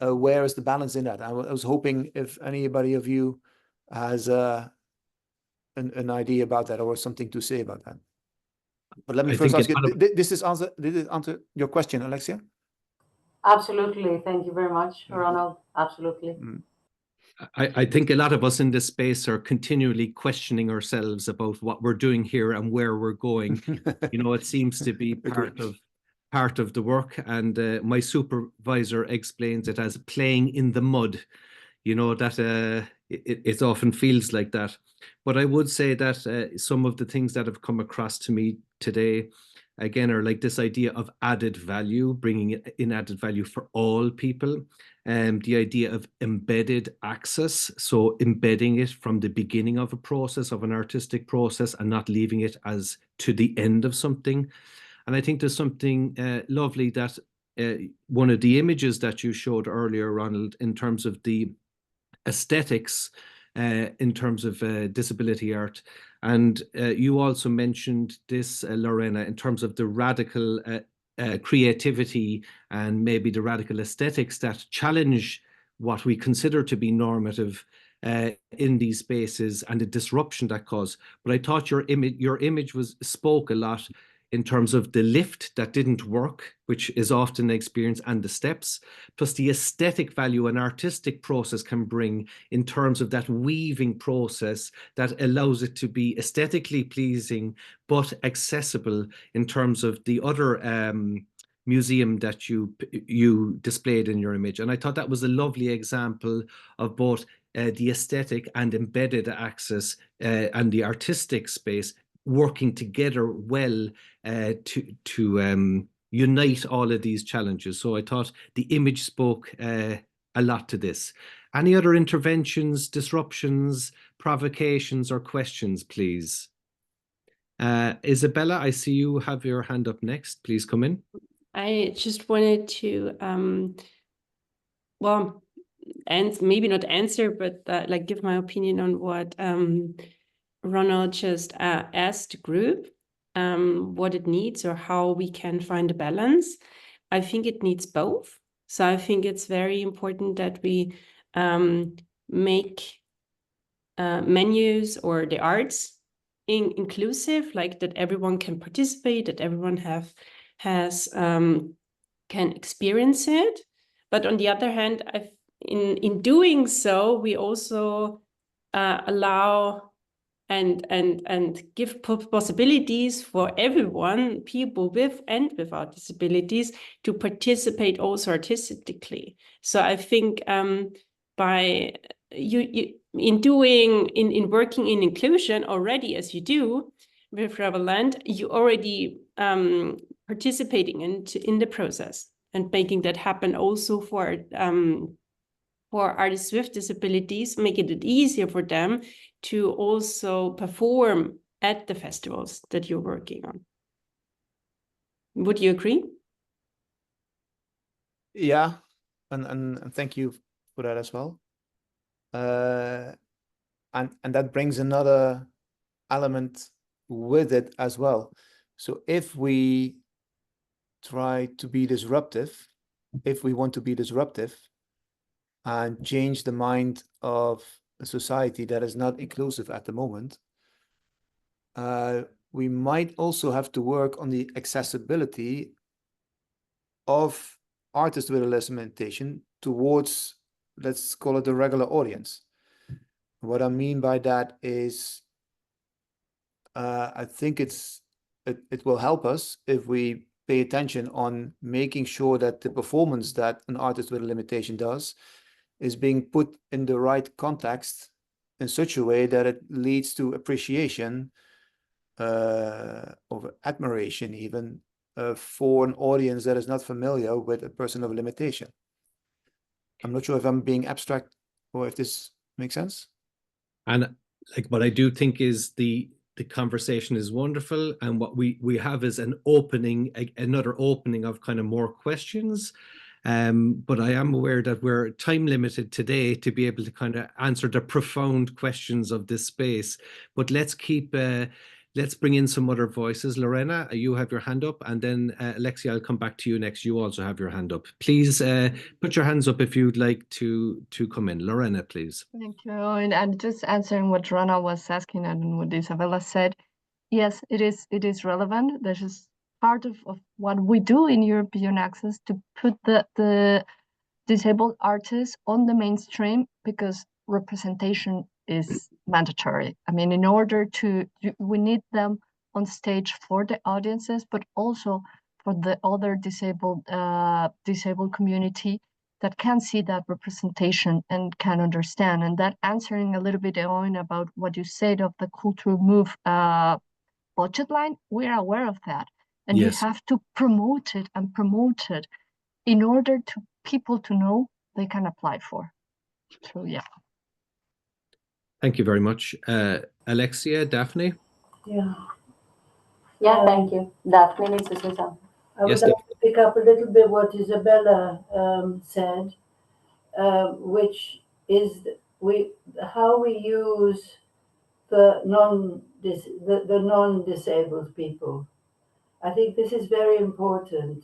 Where is the balance in that? I was hoping if anybody of you has an idea about that or something to say about that. But let me first ask you, did this answer your question, Alexia? Absolutely. Thank you very much, Ronald. Absolutely. I think a lot of us in this space are continually questioning ourselves about what we're doing here and where we're going. You know, it seems to be part of the work, and my supervisor explains it as playing in the mud. You know, that it often feels like that. But I would say that some of the things that have come across to me today, again, are like this idea of added value, bringing in added value for all people, and the idea of embedded access, so embedding it from the beginning of a process, of an artistic process, and not leaving it as to the end of something. And I think there's something lovely that one of the images that you showed earlier, Ronald, in terms of the aesthetics, in terms of disability art. And you also mentioned this, Lorena, in terms of the radical creativity and maybe the radical aesthetics that challenge what we consider to be normative in these spaces and the disruption that cause. But I thought your image spoke a lot in terms of the lift that didn't work, which is often experienced, and the steps, plus the aesthetic value an artistic process can bring in terms of that weaving process that allows it to be aesthetically pleasing, but accessible in terms of the other museum that you displayed in your image. And I thought that was a lovely example of both the aesthetic and embedded access and the artistic space working together well to unite all of these challenges. So I thought the image spoke a lot to this. Any other interventions, disruptions, provocations, or questions, please? Isabella, I see you have your hand up next. Please come in. I just wanted to, well, and maybe not answer, but like give my opinion on what Ronald just asked the group, what it needs or how we can find a balance. I think it needs both. So I think it's very important that we make menus or the arts inclusive, like that everyone can participate, that everyone can experience it. But on the other hand, in doing so, we also allow and give possibilities for everyone, people with and without disabilities, to participate also artistically. So I think by working in inclusion already, as you do with Revelland, you already participating in the process and making that happen also for artists with disabilities, making it easier for them to also perform at the festivals that you're working on. Would you agree? Yeah, and thank you for that as well. And that brings another element with it as well. So if we try to be disruptive, if we want to be disruptive and change the mind of a society that is not inclusive at the moment, we might also have to work on the accessibility of artists with a limitation towards, let's call it, the regular audience. What I mean by that is, I think it will help us if we pay attention on making sure that the performance that an artist with a limitation does is being put in the right context in such a way that it leads to appreciation or admiration even for an audience that is not familiar with a person of a limitation. I'm not sure if I'm being abstract or if this makes sense. And like what I do think is the conversation is wonderful, and what we have is an opening, another opening of kind of more questions. But I am aware that we're time limited today to be able to kind of answer the profound questions of this space. But let's keep, let's bring in some other voices. Lorena, you have your hand up, and then Alexia, I'll come back to you next. You also have your hand up. Please put your hands up if you'd like to come in. Lorena, please. Thank you. And just answering what Rana was asking and what Isabella said, yes, it is relevant. This is part of what we do in European Access to put the disabled artists on the mainstream, because representation is mandatory. I mean, in order we need them on stage for the audiences, but also for the other disabled community that can see that representation and can understand. And that, answering a little bit on about what you said of the Cultural Move budget line, we're aware of that. And Yes. we have to promote it in order to people to know they can apply for. So yeah. Thank you very much. Alexia, Daphne? Yeah. Yeah, thank you. Daphne needs to say something. I would Yes, like to pick up a little bit what Isabella said, which is how we use the non-disabled people. I think this is very important.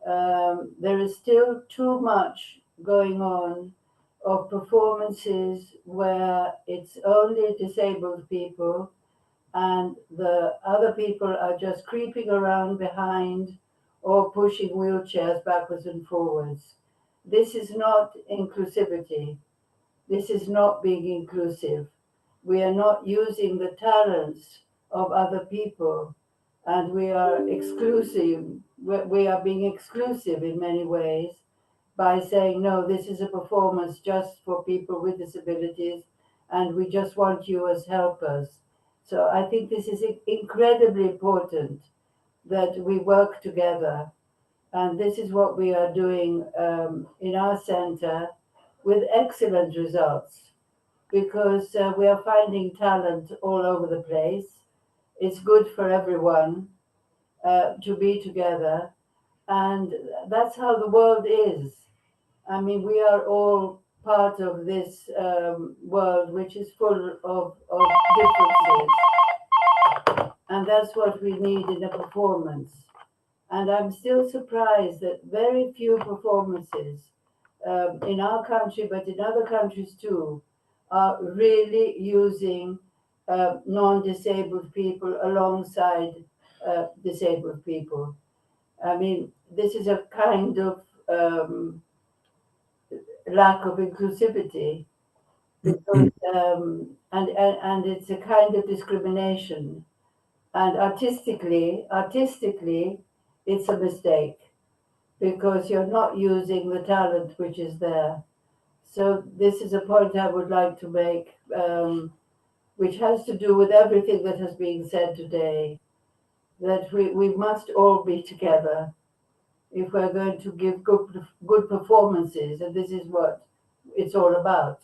There is still too much going on of performances where it's only disabled people and the other people are just creeping around behind or pushing wheelchairs backwards and forwards. This is not inclusivity. This is not being inclusive. We are not using the talents of other people, and we are exclusive. We are being exclusive in many ways by saying, no, this is a performance just for people with disabilities, and we just want you as helpers. So I think this is incredibly important that we work together. And this is what we are doing in our center with excellent results, because we are finding talent all over the place. It's good for everyone to be together. And that's how the world is. I mean, we are all part of this world, which is full of differences. And that's what we need in a performance. And I'm still surprised that very few performances in our country, but in other countries too, are really using non-disabled people alongside disabled people. I mean, this is a kind of lack of inclusivity, because and it's a kind of discrimination. And artistically, it's a mistake because you're not using the talent which is there. So this is a point I would like to make, which has to do with everything that has been said today, that we must all be together if we're going to give good performances, and this is what it's all about.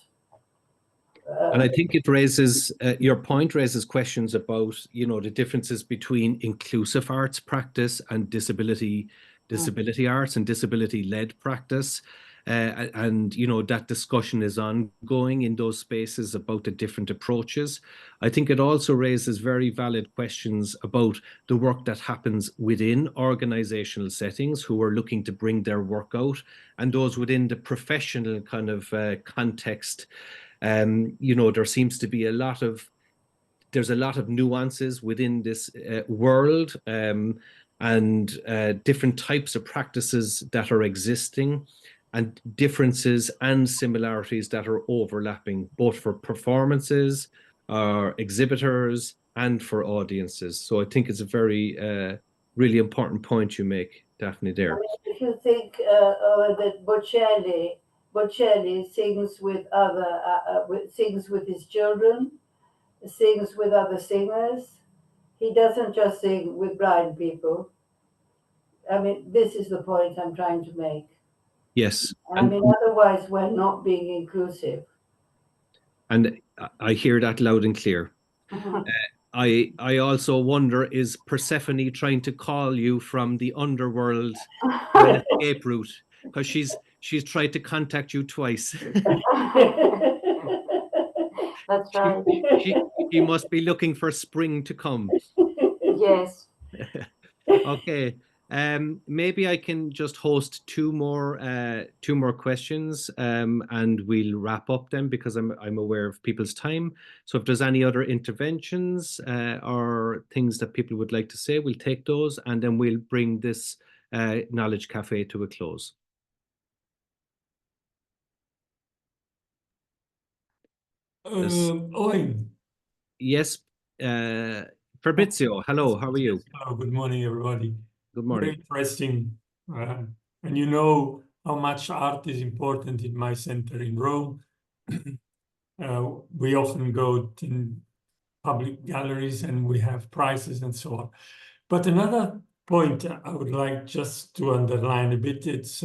And I think it raises, your point raises questions about, you know, the differences between inclusive arts practice and disability arts and disability-led practice. And, you know, that discussion is ongoing in those spaces about the different approaches. I think it also raises very valid questions about the work that happens within organizational settings who are looking to bring their work out, and those within the professional kind of context. You know, there seems to be there's a lot of nuances within this world, and different types of practices that are existing, and differences and similarities that are overlapping, both for performances, exhibitors, and for audiences. So I think it's a very, really important point you make, Daphne, there. I mean, if you think that Bocelli sings with sings with his children, sings with other singers. He doesn't just sing with blind people. I mean, this is the point I'm trying to make. Yes. I mean, otherwise we're not being inclusive. And I hear that loud and clear. I also wonder, is Persephone trying to call you from the underworld an escape route? Because she's tried to contact you twice. That's right. She must be looking for spring to come. Yes. Okay. Maybe I can just host two more questions, and we'll wrap up then, because I'm aware of people's time. So if there's any other interventions or things that people would like to say, we'll take those, and then we'll bring this Knowledge Cafe to a close. Yes, Fabrizio, hello, how are you? Hello, good morning, everybody. Good morning. Very interesting. And you know how much art is important in my center in Rome. We often go to public galleries and we have prizes and so on. But another point I would like just to underline a bit, it's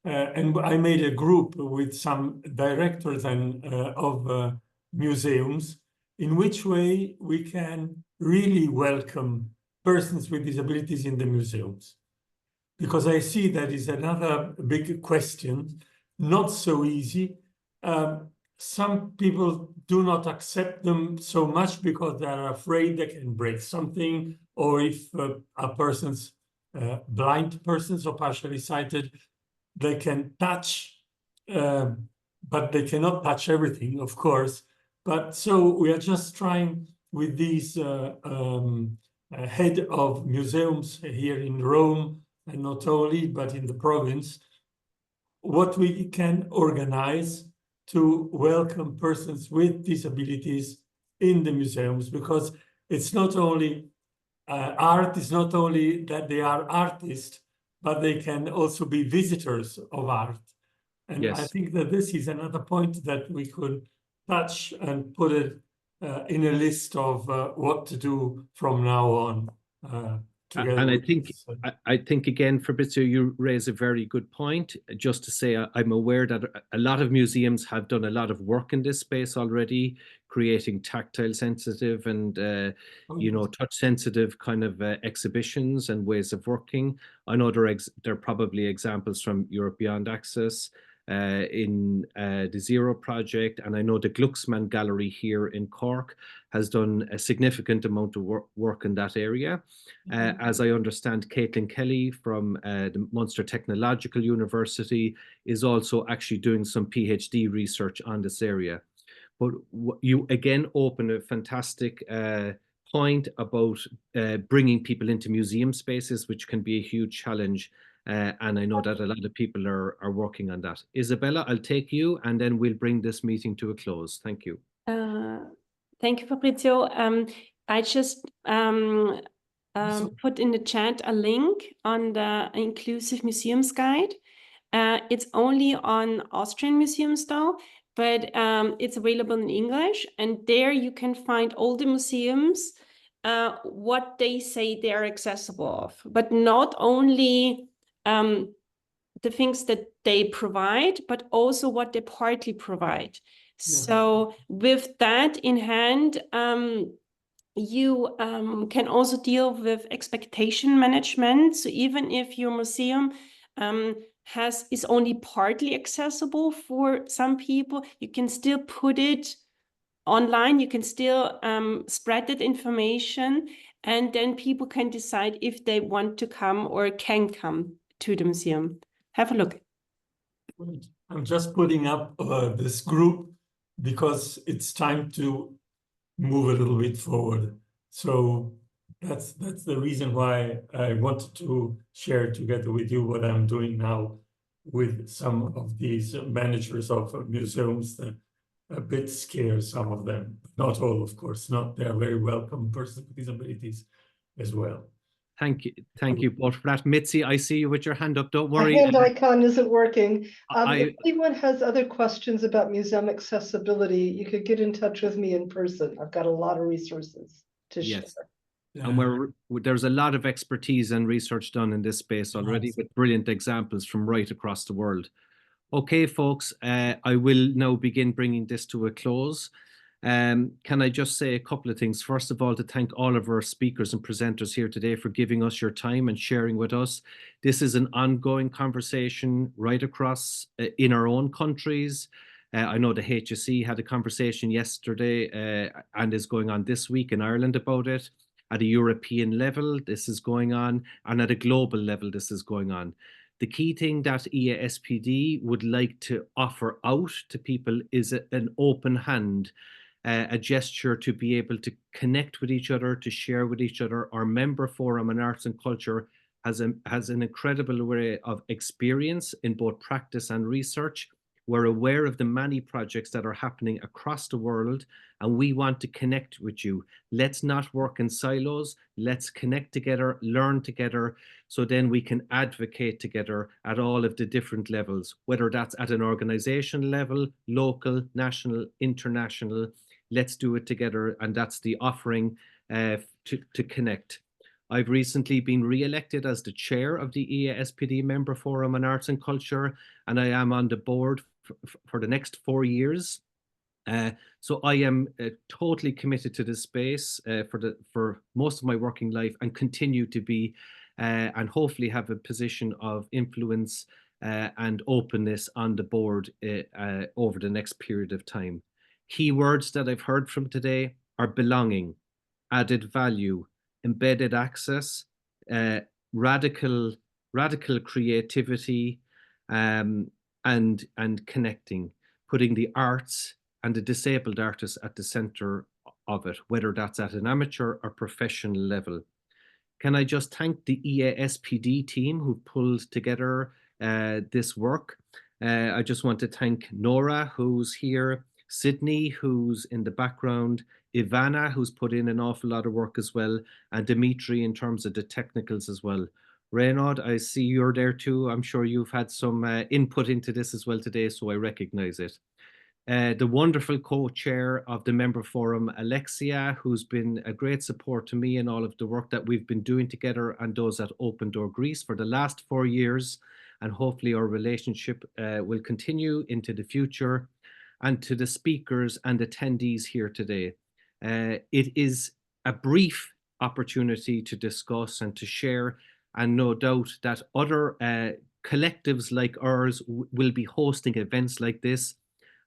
and I made a group with some directors and of museums, in which way we can really welcome persons with disabilities in the museums. Because I see that is another big question, not so easy. Some people do not accept them so much because they are afraid they can break something, or if a person's blind persons or partially sighted, they can touch, but they cannot touch everything, of course. But so we are just trying with these head of museums here in Rome, and not only, but in the province, what we can organize to welcome persons with disabilities in the museums, because it's not only art is not only that they are artists, but they can also be visitors of art. And yes. I think that this is another point that we could touch and put it in a list of what to do from now on. And I think again, Fabrizio, you raise a very good point. Just to say, I'm aware that a lot of museums have done a lot of work in this space already, creating tactile sensitive and you know, touch sensitive kind of exhibitions and ways of working. I know there are probably examples from Europe Beyond Access in the Zero project, and I know the Glucksmann Gallery here in Cork has done a significant amount of work in that area. As I understand, Caitlin Kelly from the Munster Technological University is also actually doing some PhD research on this area. But you again open a fantastic point about bringing people into museum spaces, which can be a huge challenge. And I know that a lot of people are working on that. Isabella, I'll take you, and then we'll bring this meeting to a close. Thank you. Thank you, Fabrizio. I just put in the chat a link on the Inclusive Museums Guide. It's only on Austrian museums though, but it's available in English, and there you can find all the museums, what they say they're accessible of, but not only the things that they provide, but also what they partly provide. So with that in hand, you can also deal with expectation management. So even if your museum is only partly accessible for some people, you can still put it online, you can still spread that information, and then people can decide if they want to come or can come to the museum. Have a look. I'm just putting up this group because it's time to move a little bit forward. So that's the reason why I wanted to share together with you what I'm doing now with some of these managers of museums. That a bit scare some of them, not all, of course. Not they are very welcome persons with disabilities as well. Thank you both for that. Mitzi, I see you with your hand up. Don't worry. My hand icon isn't working. If anyone has other questions about museum accessibility, you could get in touch with me in person. I've got a lot of resources to share. And there's a lot of expertise and research done in this space already, with brilliant examples from right across the world. Okay, folks, I will now begin bringing this to a close. Can I just say a couple of things? First of all, to thank all of our speakers and presenters here today for giving us your time and sharing with us. This is an ongoing conversation right across in our own countries. I know the HSE had a conversation yesterday and is going on this week in Ireland about it. At a European level, this is going on, and at a global level, this is going on. The key thing that EASPD would like to offer out to people is an open hand, a gesture to be able to connect with each other, to share with each other. Our member forum on arts and culture has an incredible array of experience in both practice and research. We're aware of the many projects that are happening across the world, and we want to connect with you. Let's not work in silos. Let's connect together, learn together, so then we can advocate together at all of the different levels, whether that's at an organization level, local, national, international. Let's do it together, and that's the offering to connect. I've recently been re-elected as the chair of the EASPD Member Forum on Arts and Culture, and I am on the board for the next 4 years. So I am totally committed to this space for most of my working life, and continue to be, and hopefully have a position of influence and openness on the board over the next period of time. Key words that I've heard from today are belonging, added value, embedded access, radical creativity, and connecting, putting the arts and the disabled artists at the center of it, whether that's at an amateur or professional level. Can I just thank the EASPD team who pulled together this work? I just want to thank Nora, who's here, Sydney, who's in the background, Ivana, who's put in an awful lot of work as well, and Dimitri in terms of the technicals as well. Renaud, I see you're there too. I'm sure you've had some input into this as well today, so I recognize it. The wonderful co-chair of the Member Forum, Alexia, who's been a great support to me in all of the work that we've been doing together, and those at Open Door Greece for the last 4 years. And hopefully our relationship will continue into the future. And to the speakers and attendees here today. It is a brief opportunity to discuss and to share, and no doubt that other collectives like ours will be hosting events like this.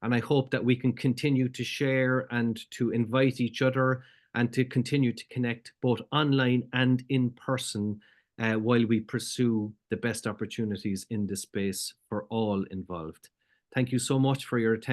And I hope that we can continue to share and to invite each other and to continue to connect both online and in person while we pursue the best opportunities in this space for all involved. Thank you so much for your attention.